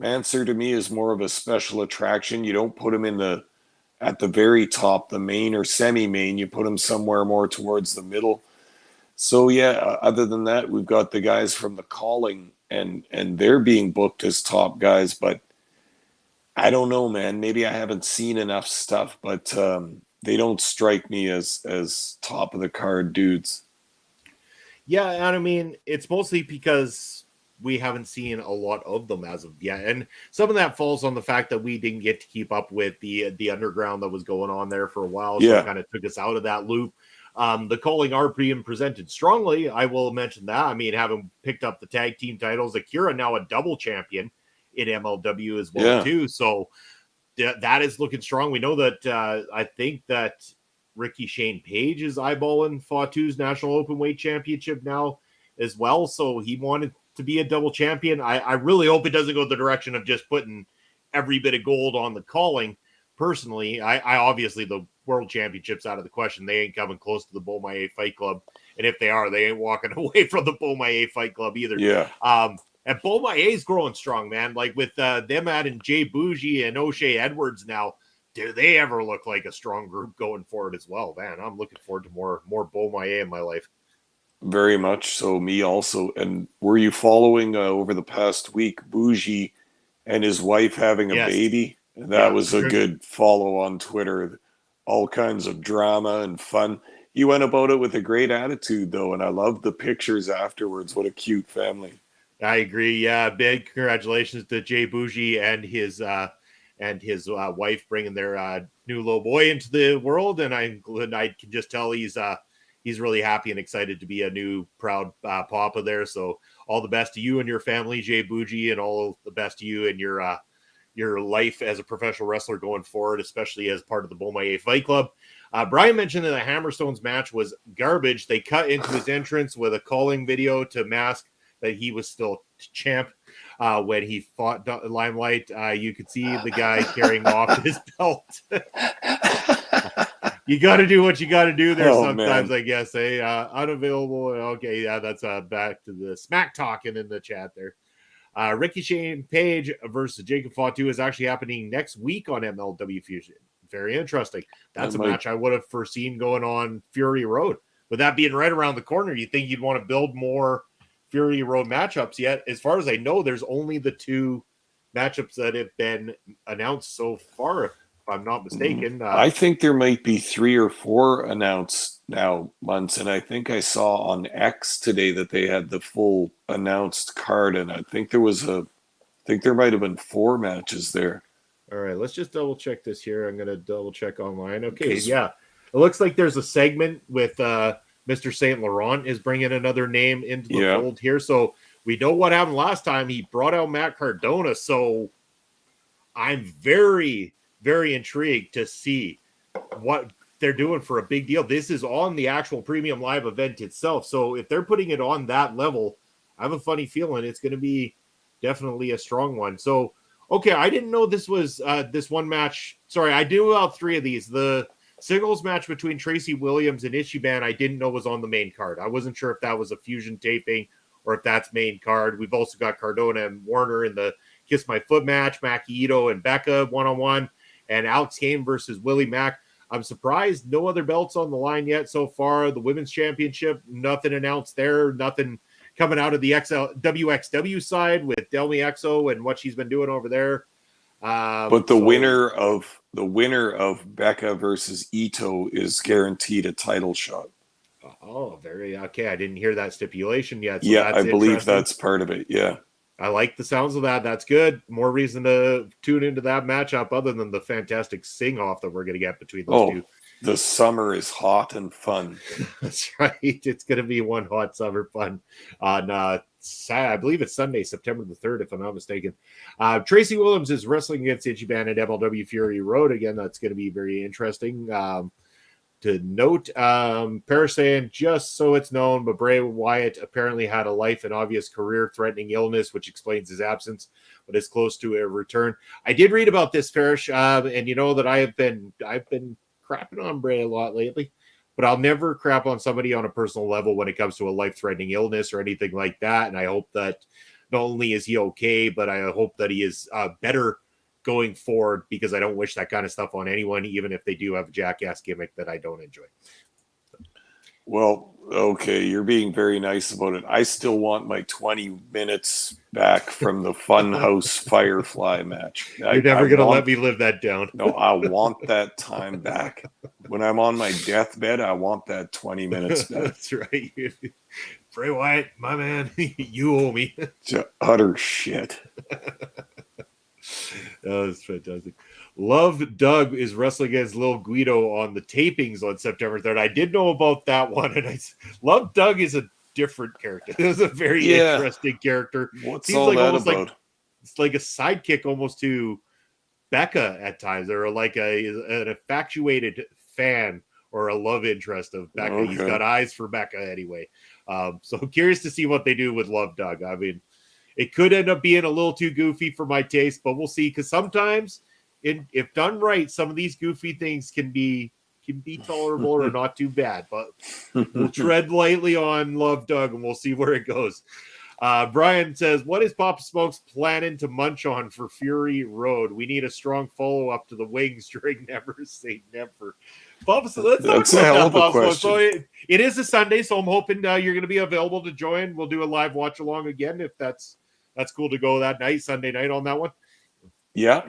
Manser to me is more of a special attraction. You don't put him at the very top, the main or semi-main. You put him somewhere more towards the middle. So yeah, other than that, we've got the guys from the Calling, and they're being booked as top guys, but I don't know, man. Maybe I haven't seen enough stuff, but they don't strike me as top of the card dudes. Yeah, and I mean, it's mostly because we haven't seen a lot of them as of yet. And some of that falls on the fact that we didn't get to keep up with the underground that was going on there for a while. So it kind of took us out of that loop. The Calling are being presented strongly. I will mention that. I mean, having picked up the tag team titles, Akira now a double champion in MLW as well, too. So that is looking strong. We know that I think that Ricky Shane Page is eyeballing Fatu's National Open Weight Championship now as well. So he wanted to be a double champion. I really hope it doesn't go the direction of just putting every bit of gold on the Calling. Personally, I obviously the world championship's out of the question. They ain't coming close to the Beaumaye Fight Club. And if they are, they ain't walking away from the Beaumaye Fight Club either. Yeah. And Beaumaye is growing strong, man. Like with them adding Jay Bougie and O'Shea Edwards now, do they ever look like a strong group going forward as well, man? I'm looking forward to more Beaumaye in my life. Very much so. Me also. And were you following over the past week Bougie and his wife having a baby? That was a good follow on Twitter. All kinds of drama and fun. He went about it with a great attitude, though, and I loved the pictures afterwards. What a cute family. I agree. Yeah, big congratulations to Jay Bougie and his wife bringing their new little boy into the world. And I can just tell he's really happy and excited to be a new proud papa there. So all the best to you and your family, Jay Bougie, and all the best to you and your life as a professional wrestler going forward, especially as part of the Beaumaye Fight Club. Brian mentioned that the Hammerstones match was garbage. They cut into his entrance with a Calling video to mask that he was still champ when he fought Limelight. You could see the guy carrying off his belt. You got to do what you got to do there sometimes, man. I guess. Unavailable. Okay, yeah, that's back to the smack talking in the chat there. Ricky Shane Page versus Jacob Fatu is actually happening next week on MLW Fusion. Very interesting. That's a match I would have foreseen going on Fury Road. With that being right around the corner, you think you'd want to build more Fury Road matchups yet? As far as I know, there's only the two matchups that have been announced so far. I'm not mistaken. I think there might be 3 or 4 announced now months, and I think I saw on X today that they had the full announced card, and I think there might have been 4 matches there. All right, let's just double check this here. I'm going to double check online. Okay, yeah. It looks like there's a segment with Mr. St. Laurent is bringing another name into the fold here. So we know what happened last time. He brought out Matt Cardona. So I'm very, very intrigued to see what they're doing for a big deal. This is on the actual premium live event itself. So if they're putting it on that level, I have a funny feeling it's going to be definitely a strong one. So, okay, I didn't know this was this one match. Sorry, I do about 3 of these. The singles match between Tracy Williams and Ichiban, I didn't know was on the main card. I wasn't sure if that was a fusion taping or if that's main card. We've also got Cardona and Warner in the Kiss My Foot match, Maki Ito and Becca one-on-one, and Alex Kane versus Willie Mack. I'm surprised no other belts on the line yet so far. The Women's Championship, nothing announced there, nothing coming out of the WXW side with Delmi Exo and what she's been doing over there. But the winner of Becca versus Ito is guaranteed a title shot. Oh, very okay. I didn't hear that stipulation yet. So yeah, I believe that's part of it. Yeah. I like the sounds of that. That's good. More reason to tune into that matchup other than the fantastic sing-off that we're going to get between those two. The summer is hot and fun. That's right. It's going to be one hot summer fun on I believe it's Sunday, September the 3rd, if I'm not mistaken. Tracy Williams is wrestling against Ichiban at MLW Fury Road. Again, that's going to be very interesting. To note, Paris saying, just so it's known, but Bray Wyatt apparently had a life and obvious career-threatening illness, which explains his absence, but is close to a return. I did read about this, Parrish, and you know that I've been crapping on Bray a lot lately, but I'll never crap on somebody on a personal level when it comes to a life-threatening illness or anything like that. And I hope that not only is he okay, but I hope that he is better going forward, because I don't wish that kind of stuff on anyone, even if they do have a jackass gimmick that I don't enjoy. Well, okay, you're being very nice about it. I still want my 20 minutes back from the Funhouse Firefly match. You're never going to let me live that down. No, I want that time back. When I'm on my deathbed, I want that 20 minutes back. That's right. Bray Wyatt, my man, you owe me. It's utter shit. Oh, that's fantastic. Love Doug is wrestling against Lil Guido on the tapings on September 3rd. I did know about that one, and Love Doug is a different character. It's a very interesting character. What's all that about? It's like a sidekick almost to Becca at times, or like an infatuated fan or a love interest of Becca. Okay. He's got eyes for Becca anyway. So curious to see what they do with Love Doug. I mean, it could end up being a little too goofy for my taste, but we'll see. Because sometimes, if done right, some of these goofy things can be tolerable or not too bad. But we'll tread lightly on Love Doug, and we'll see where it goes. Brian says, "What is Papa Smokes planning to munch on for Fury Road? We need a strong follow-up to the wings during Never Say Never." Papa, so let's That's a hell of a question. So it is a Sunday, so I'm hoping you're going to be available to join. We'll do a live watch-along again if that's cool to go that night, Sunday night on that one. Yeah.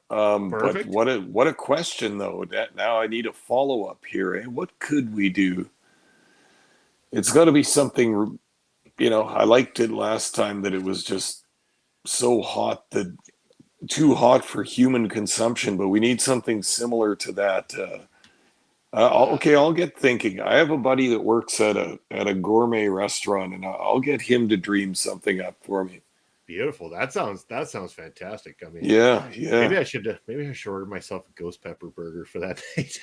Perfect. But what a question, though. Now I need a follow-up here. What could we do? It's got to be something, I liked it last time that it was just so hot, that too hot for human consumption, but we need something similar to that. I'll get thinking. I have a buddy that works at a gourmet restaurant, and I'll get him to dream something up for me. Beautiful. That sounds fantastic. I mean, yeah. Maybe I should order myself a ghost pepper burger for that night.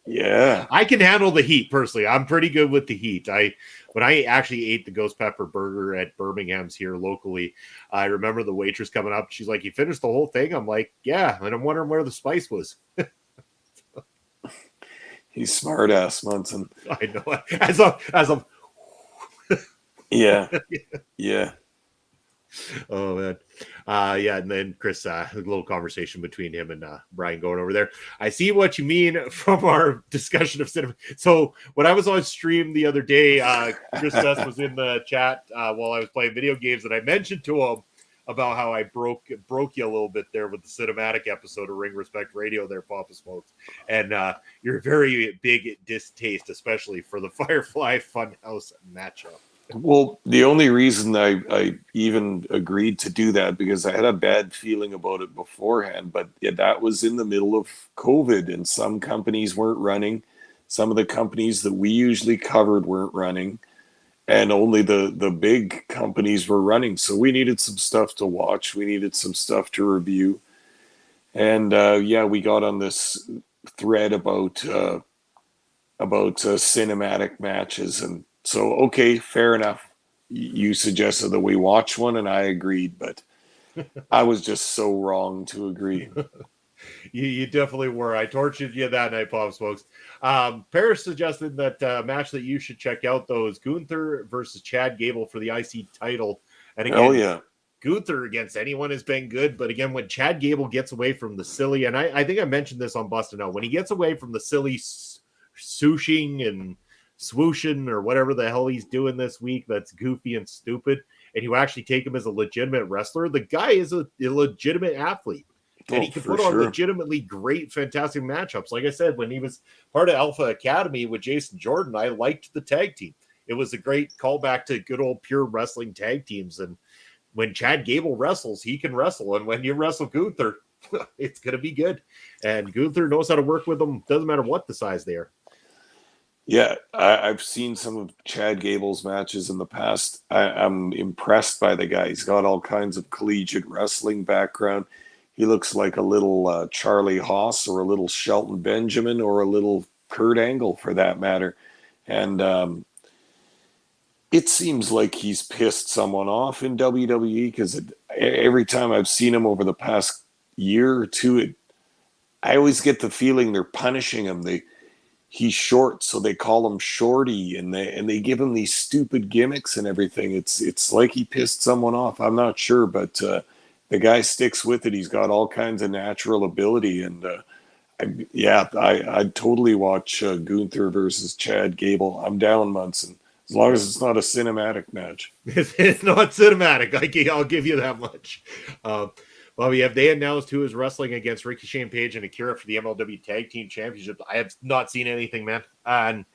Yeah, I can handle the heat personally. I'm pretty good with the heat. When I actually ate the ghost pepper burger at Birmingham's here locally, I remember the waitress coming up. She's like, "You finished the whole thing?" I'm like, "Yeah," and I'm wondering where the spice was. He's smart ass, Munson. I know. As I'm. Yeah. Oh man. And then Chris, a little conversation between him and Brian going over there. I see what you mean from our discussion of cinema. So when I was on stream the other day, Chris Best was in the chat while I was playing video games, and I mentioned to him about how I broke you a little bit there with the cinematic episode of Ring Respect Radio there, Papa Smokes. And you're very big distaste, especially for the Firefly Funhouse matchup. Well, the only reason I even agreed to do that because I had a bad feeling about it beforehand, but yeah, that was in the middle of COVID and some companies weren't running. Some of the companies that we usually covered weren't running, and only the big companies were running. So we needed some stuff to watch. We needed some stuff to review. And yeah, we got on this thread about cinematic matches, and so okay, fair enough. You suggested that we watch one, and I agreed, but I was just so wrong to agree. You definitely were. I tortured you that night, Pop Smokes. Paris suggested that match that you should check out, though, is Gunther versus Chad Gable for the IC title. And again, Oh yeah, Gunther against anyone has been good, but again, when Chad Gable gets away from the silly, and I think I mentioned this on Bustin' Out, when he gets away from the silly swooshing and swooshing or whatever the hell he's doing this week that's goofy and stupid, and you actually take him as a legitimate wrestler, the guy is a legitimate athlete. And he can put on legitimately great, fantastic matchups. Like I said, when he was part of Alpha Academy with Jason Jordan, I liked the tag team. It was a great callback to good old pure wrestling tag teams. And when Chad Gable wrestles, he can wrestle. And when you wrestle Gunther, it's going to be good. And Gunther knows how to work with them. Doesn't matter what the size they are. Yeah, I've seen some of Chad Gable's matches in the past. I'm impressed by the guy. He's got all kinds of collegiate wrestling background. He looks like a little Charlie Haas or a little Shelton Benjamin or a little Kurt Angle for that matter. And it seems like he's pissed someone off in WWE because every time I've seen him over the past year or two, I always get the feeling they're punishing him. He's short, so they call him Shorty, and they give him these stupid gimmicks and everything. It's like he pissed someone off. I'm not sure, but the guy sticks with it. He's got all kinds of natural ability, and I'd totally watch Gunther versus Chad Gable. I'm down, Munson, as long as it's not a cinematic match. It's not cinematic. I'll give you that much. They announced who is wrestling against Ricky Shane Page and Akira for the MLW Tag Team Championship. I have not seen anything, man. And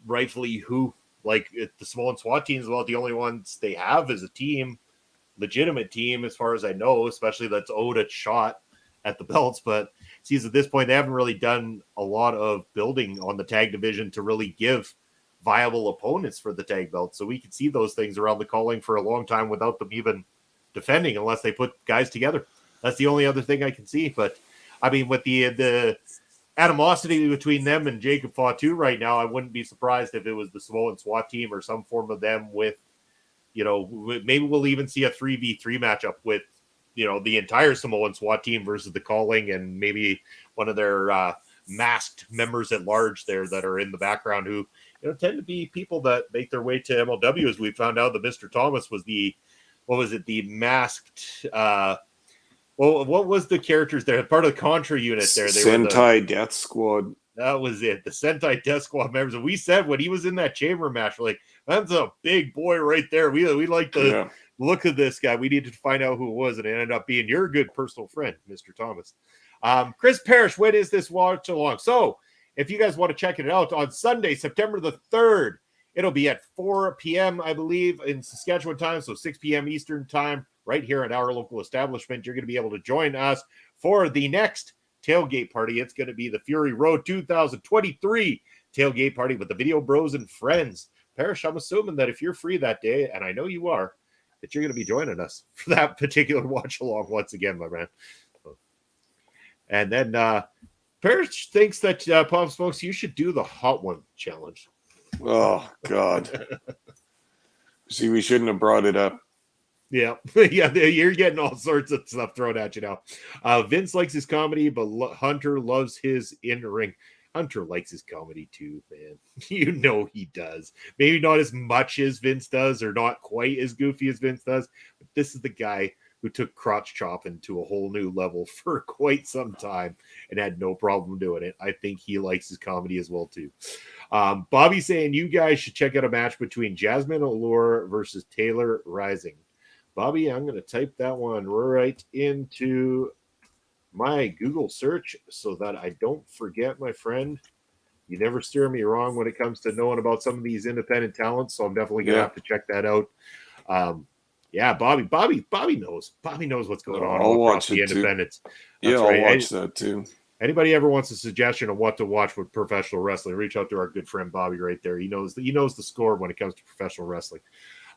rightfully, who? Like, the Small and SWAT teams, well, the only ones they have is a team, legitimate team, as far as I know, especially that's owed a shot at the belts. But see, at this point, they haven't really done a lot of building on the tag division to really give viable opponents for the tag belt. So we could see those things around the calling for a long time without them even defending unless they put guys together. That's the only other thing I can see. But I mean, with the animosity between them and Jacob Fatu right now, I wouldn't be surprised if it was the Samoan SWAT team or some form of them with, maybe we'll even see a 3v3 matchup with, the entire Samoan SWAT team versus the calling and maybe one of their masked members at large there that are in the background who, tend to be people that make their way to MLW. As we found out that Mr. Thomas was the masked, what was the characters there? Part of the Contra unit there. Sentai Death Squad. That was it. The Sentai Death Squad members. And we said when he was in that chamber match, we're like, that's a big boy right there. We like the look of this guy. We needed to find out who it was, and it ended up being your good personal friend, Mr. Thomas. Chris Parrish, when is this watch along? So if you guys want to check it out on Sunday, September the 3rd, it'll be at 4 p.m., I believe, in Saskatchewan time, so 6 p.m. Eastern time, right here at our local establishment. You're going to be able to join us for the next tailgate party. It's going to be the Fury Road 2023 tailgate party with the Video Bros and friends. Parrish, I'm assuming that if you're free that day, and I know you are, that you're going to be joining us for that particular watch-along once again, my man. And then Parrish thinks that, Pop Smokes, you should do the Hot One challenge. Oh, God. See, we shouldn't have brought it up. Yeah. You're getting all sorts of stuff thrown at you now. Vince likes his comedy, but Hunter loves his in-ring. Hunter likes his comedy too, man. He does. Maybe not as much as Vince does, or not quite as goofy as Vince does, but this is the guy who took crotch chopping to a whole new level for quite some time and had no problem doing it. I think he likes his comedy as well too. Bobby saying you guys should check out a match between Jasmine Allure versus Taylor Rising. Bobby, I'm going to type that one right into my Google search so that I don't forget, my friend. You never steer me wrong when it comes to knowing about some of these independent talents, so I'm definitely going to Yeah. have to check that out. Yeah, Bobby knows. Bobby knows what's going on I'll all across watch the it too. independents. Yeah, That's I'll right. watch that too. Anybody ever wants a suggestion of what to watch with professional wrestling, reach out to our good friend Bobby right there. He knows the score when it comes to professional wrestling.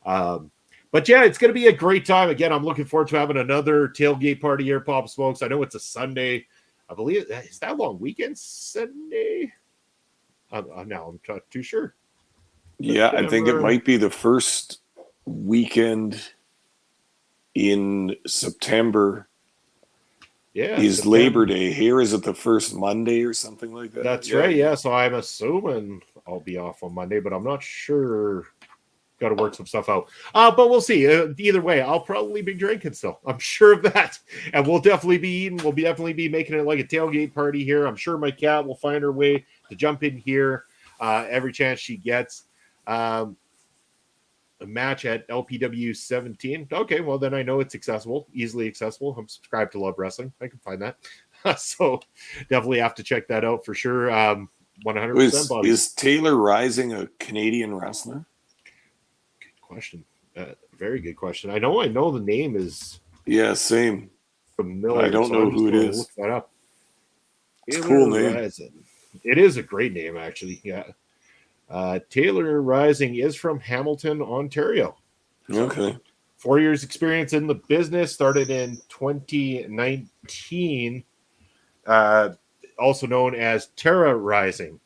But yeah, it's going to be a great time. Again, I'm looking forward to having another tailgate party here, Pop Smokes. I know it's a Sunday. I believe is that long weekend Sunday. Now I'm not too sure. Yeah, I think it might be the first weekend in September. Yeah, is September. Labor Day. Here is it the first Monday or something like that? That's right. Yeah, so I'm assuming I'll be off on Monday, but I'm not sure. Got to work some stuff out. But we'll see. Either way, I'll probably be drinking still. I'm sure of that. And we'll definitely be eating. We'll definitely be making it like a tailgate party here. I'm sure my cat will find her way to jump in here every chance she gets. A match at LPW 17. Okay, well, then I know it's accessible, easily accessible. I'm subscribed to Love Wrestling. I can find that. So definitely have to check that out for sure. 100%. Bobby. Is Taylor Rising a Canadian wrestler? Question. Very good question. I know the name is same familiar. I don't know who it is. Look that up. It's a cool name. Rising. It is a great name, actually. Yeah. Taylor Rising is from Hamilton, Ontario. Okay. 4 years experience in the business, started in 2019. Also known as Terra Rising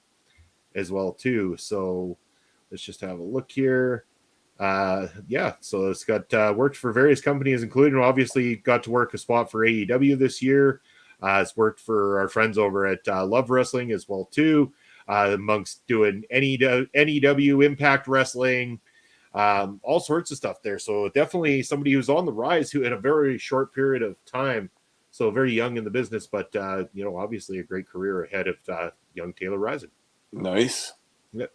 as well too. So let's just have a look here. So it's got worked for various companies, including obviously got to work a spot for AEW this year. It's worked for our friends over at Love Wrestling as well too, amongst doing NEW, Impact Wrestling, all sorts of stuff there. So definitely somebody who's on the rise, who in a very short period of time, so very young in the business, but obviously a great career ahead of young Taylor Rising. Nice. Yep.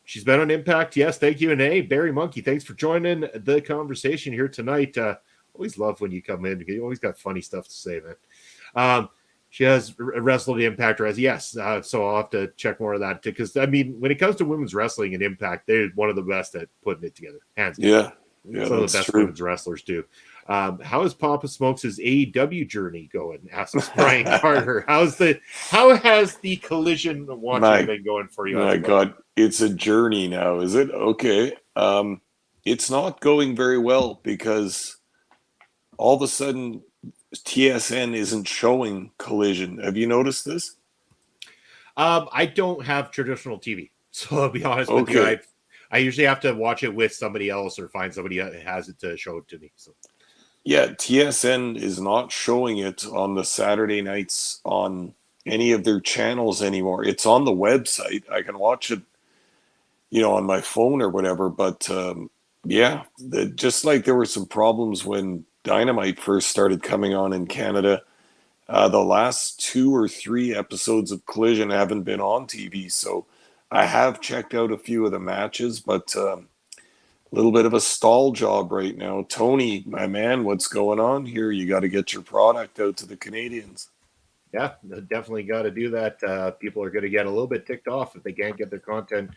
She's been on Impact. Yes, thank you. And hey, Barry Monkey, thanks for joining the conversation here tonight. Always love when you come in. You always got funny stuff to say, man. She has wrestled Impact Res. Yes. So I'll have to check more of that because, I mean, when it comes to women's wrestling and Impact, they're one of the best at putting it together. Hands down. Yeah. Some of the best women's wrestlers do. How is Papa Smokes' AEW journey going? Asks Brian Carter. How has the collision watching been going for you? My God, it's a journey now, is it? Okay. It's not going very well because all of a sudden TSN isn't showing Collision. Have you noticed this? I don't have traditional TV, so I'll be honest with you. I usually have to watch it with somebody else or find somebody that has it to show it to me. So. Yeah, TSN is not showing it on the Saturday nights on any of their channels anymore. It's on the website. I can watch it, on my phone or whatever. But just like there were some problems when Dynamite first started coming on in Canada, the last 2 or 3 episodes of Collision haven't been on TV. So I have checked out a few of the matches, but a little bit of a stall job right now. Tony, my man, what's going on here? You got to get your product out to the Canadians. Yeah, definitely got to do that. People are going to get a little bit ticked off if they can't get their content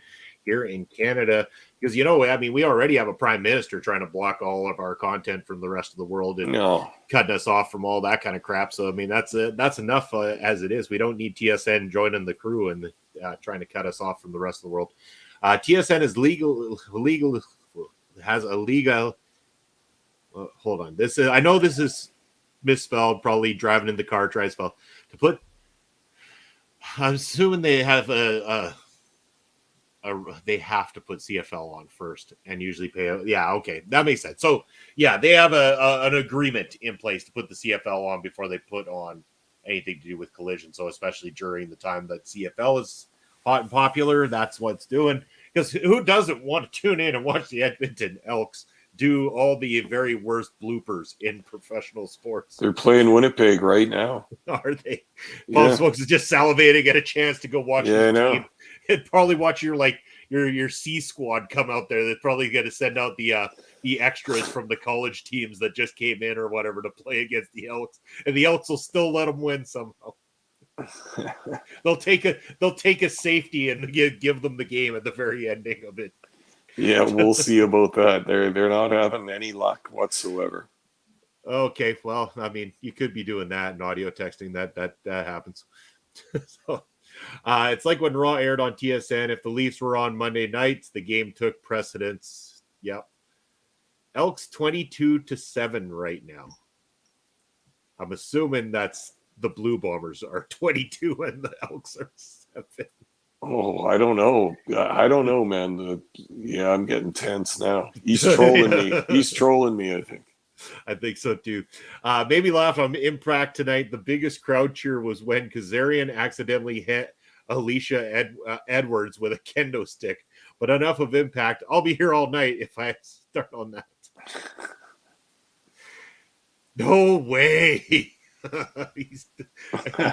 here in Canada because, we already have a prime minister trying to block all of our content from the rest of the world and cutting us off from all that kind of crap. So, that's enough as it is. We don't need TSN joining the crew and trying to cut us off from the rest of the world. TSN is has a legal. Hold on. I know this is misspelled. Probably driving in the car tries spell to put. I'm assuming they have they have to put CFL on first and usually pay. Yeah, okay, that makes sense. So yeah, they have an agreement in place to put the CFL on before they put on anything to do with Collision. So especially during the time that CFL is hot and popular, that's what's doing. Because who doesn't want to tune in and watch the Edmonton Elks do all the very worst bloopers in professional sports? They're playing Winnipeg right now. Are they? Bob Smokes is just salivating at a chance to go watch his team. And probably watch your C squad come out there. They're probably going to send out the the extras from the college teams that just came in or whatever to play against the Elks, and the Elks will still let them win somehow. They'll take a safety and give them the game at the very ending of it. Yeah, we'll see about that. They're not having any luck whatsoever. Okay, well, I mean, you could be doing that and audio texting. That happens. So, it's like when Raw aired on TSN. If the Leafs were on Monday nights, the game took precedence. Yep. Elks 22-7 right now. I'm assuming that's the Blue Bombers are 22 and the Elks are 7. Oh, I don't know. I don't know, man. Yeah, I'm getting tense now. He's trolling me. He's trolling me, I think. I think so too. Made me laugh on Impact tonight. The biggest crowd cheer was when Kazarian accidentally hit Alicia Edwards with a kendo stick. But enough of Impact. I'll be here all night if I start on that. No way.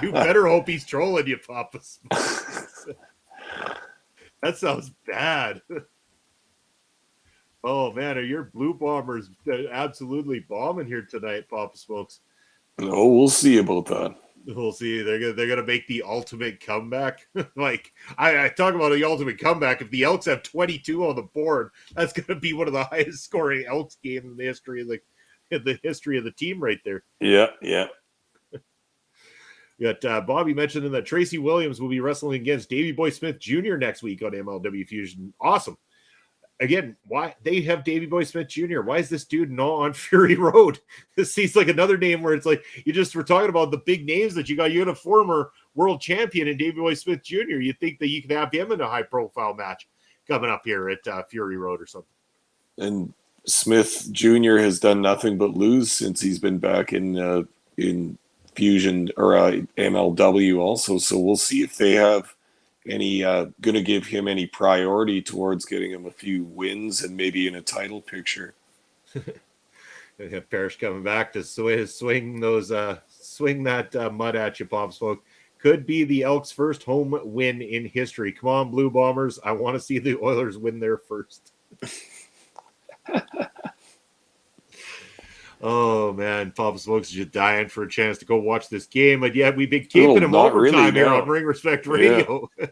You better hope he's trolling you, Papa Smokes. That sounds bad. Oh man, are your Blue Bombers absolutely bombing here tonight, Papa Smokes? No, we'll see about that. We'll see. They're gonna make the ultimate comeback. Like I talk about the ultimate comeback. If the Elks have 22 on the board, that's gonna be one of the highest scoring Elks games in the history of the team right there. Yeah. You got Bobby mentioned that Tracy Williams will be wrestling against Davey Boy Smith Jr. next week on MLW Fusion. Awesome. Again, why they have Davey Boy Smith Jr.? Why is this dude not on Fury Road? This seems like another name where it's like you just were talking about the big names that you got. You had a former world champion in Davey Boy Smith Jr. You think that you could have him in a high profile match coming up here at Fury Road or something. And Smith Jr. has done nothing but lose since he's been back in Fusion or MLW also. So we'll see if they have any going to give him any priority towards getting him a few wins and maybe in a title picture. Parrish coming back to swing that mud at you, Pop Smoke. Could be the Elks' first home win in history. Come on, Blue Bombers. I want to see the Oilers win their first. Oh man, Papa Smokes is just dying for a chance to go watch this game, but yet we've been keeping him overtime here on Ring Respect Radio. Yeah.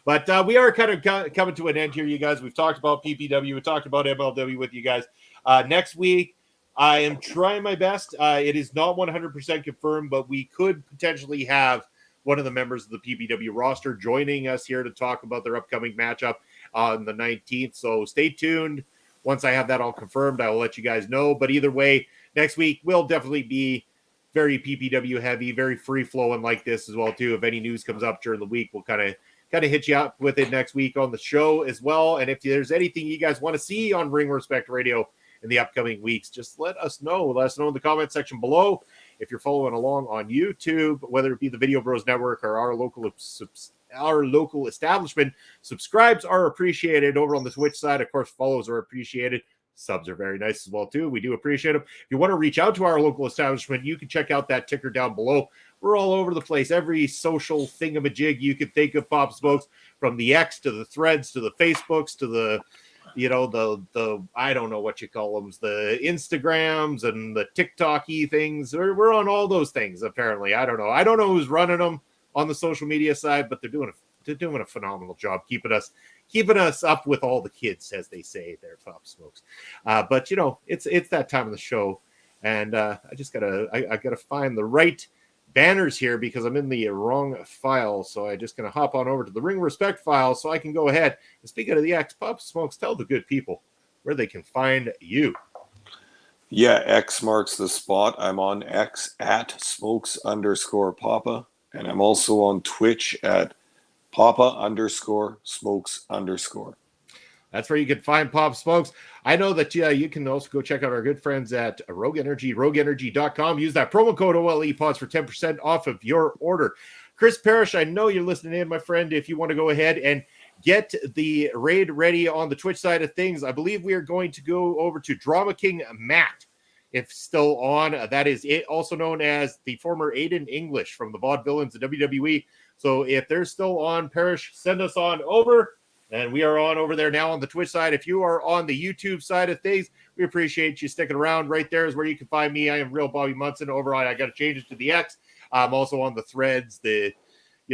But we are kind of coming to an end here, you guys. We've talked about PPW, we talked about MLW with you guys. Next week, I am trying my best. It is not 100% confirmed, but we could potentially have one of the members of the PPW roster joining us here to talk about their upcoming matchup on the 19th. So stay tuned. Once I have that all confirmed, I will let you guys know. But either way, next week will definitely be very PPW heavy, very free flowing like this as well too. If any news comes up during the week, we'll kind of hit you up with it next week on the show as well. And if there's anything you guys want to see on Ring Respect Radio in the upcoming weeks, just let us know. Let us know in the comment section below. If you're following along on YouTube, whether it be the Video Bros Network or our local establishment, subscribes are appreciated. Over on the Twitch side, of course, follows are appreciated. Subs are very nice as well too. We do appreciate them. If you want to reach out to our local establishment, you can check out that ticker down below. We're all over the place. Every social thingamajig you can think of, Pop Smokes, from the X to the Threads to the Facebooks to the the I don't know what you call them, the Instagrams and the TikTok-y things. We're on all those things apparently. I don't know who's running them on the social media side, but they're doing a phenomenal job keeping us up with all the kids, as they say there, Pop Smokes. But it's that time of the show, and I gotta find the right banners here because I'm in the wrong file. So I'm just gonna hop on over to the Ring Respect file so I can go ahead and speak out of the X. Pop Smokes, tell the good people where they can find you. Yeah, X marks the spot. I'm on X at smokes_papa. And I'm also on Twitch at papa_smokes_. That's where you can find Pop Smokes. I know that you can also go check out our good friends at Rogue Energy, rogueenergy.com. Use that promo code OLEPODS for 10% off of your order. Chris Parrish, I know you're listening in, my friend. If you want to go ahead and get the raid ready on the Twitch side of things, I believe we are going to go over to Drama King Matt. If still on, that is it, also known as the former Aiden English from the Vaudevillains of WWE. So if they're still on, Parrish, send us on over. And we are on over there now on the Twitch side. If you are on the YouTube side of things, we appreciate you sticking around. Right there is where you can find me. I am Real Bobby Munson. Over on, I got to change it to the X. I'm also on the Threads,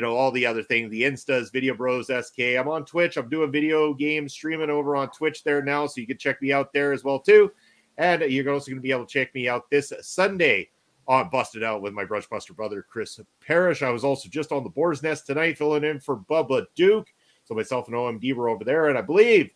all the other things, the Instas, Video Bros SK. I'm on Twitch. I'm doing video game streaming over on Twitch there now, so you can check me out there as well too. And you're also going to be able to check me out this Sunday on Busted Out with my Brunch Buster brother, Chris Parrish. I was also just on the Boar's Nest tonight, filling in for Bubba Duke. So myself and OMD were over there, and I believe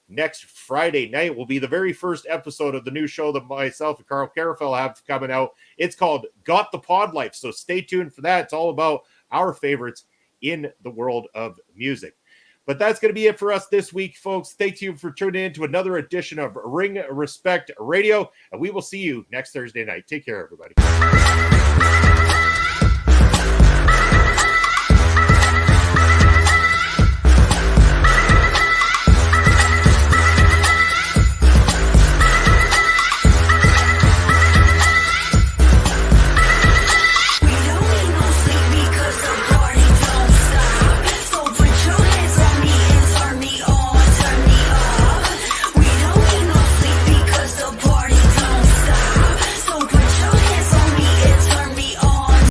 next Friday night will be the very first episode of the new show that myself and Carl Carafel have coming out. It's called Got the Pod Life, so stay tuned for that. It's all about our favorites in the world of music. But that's going to be it for us this week, folks. Thank you for tuning in to another edition of Ring Respect Radio, and we will see you next Thursday night. Take care, everybody.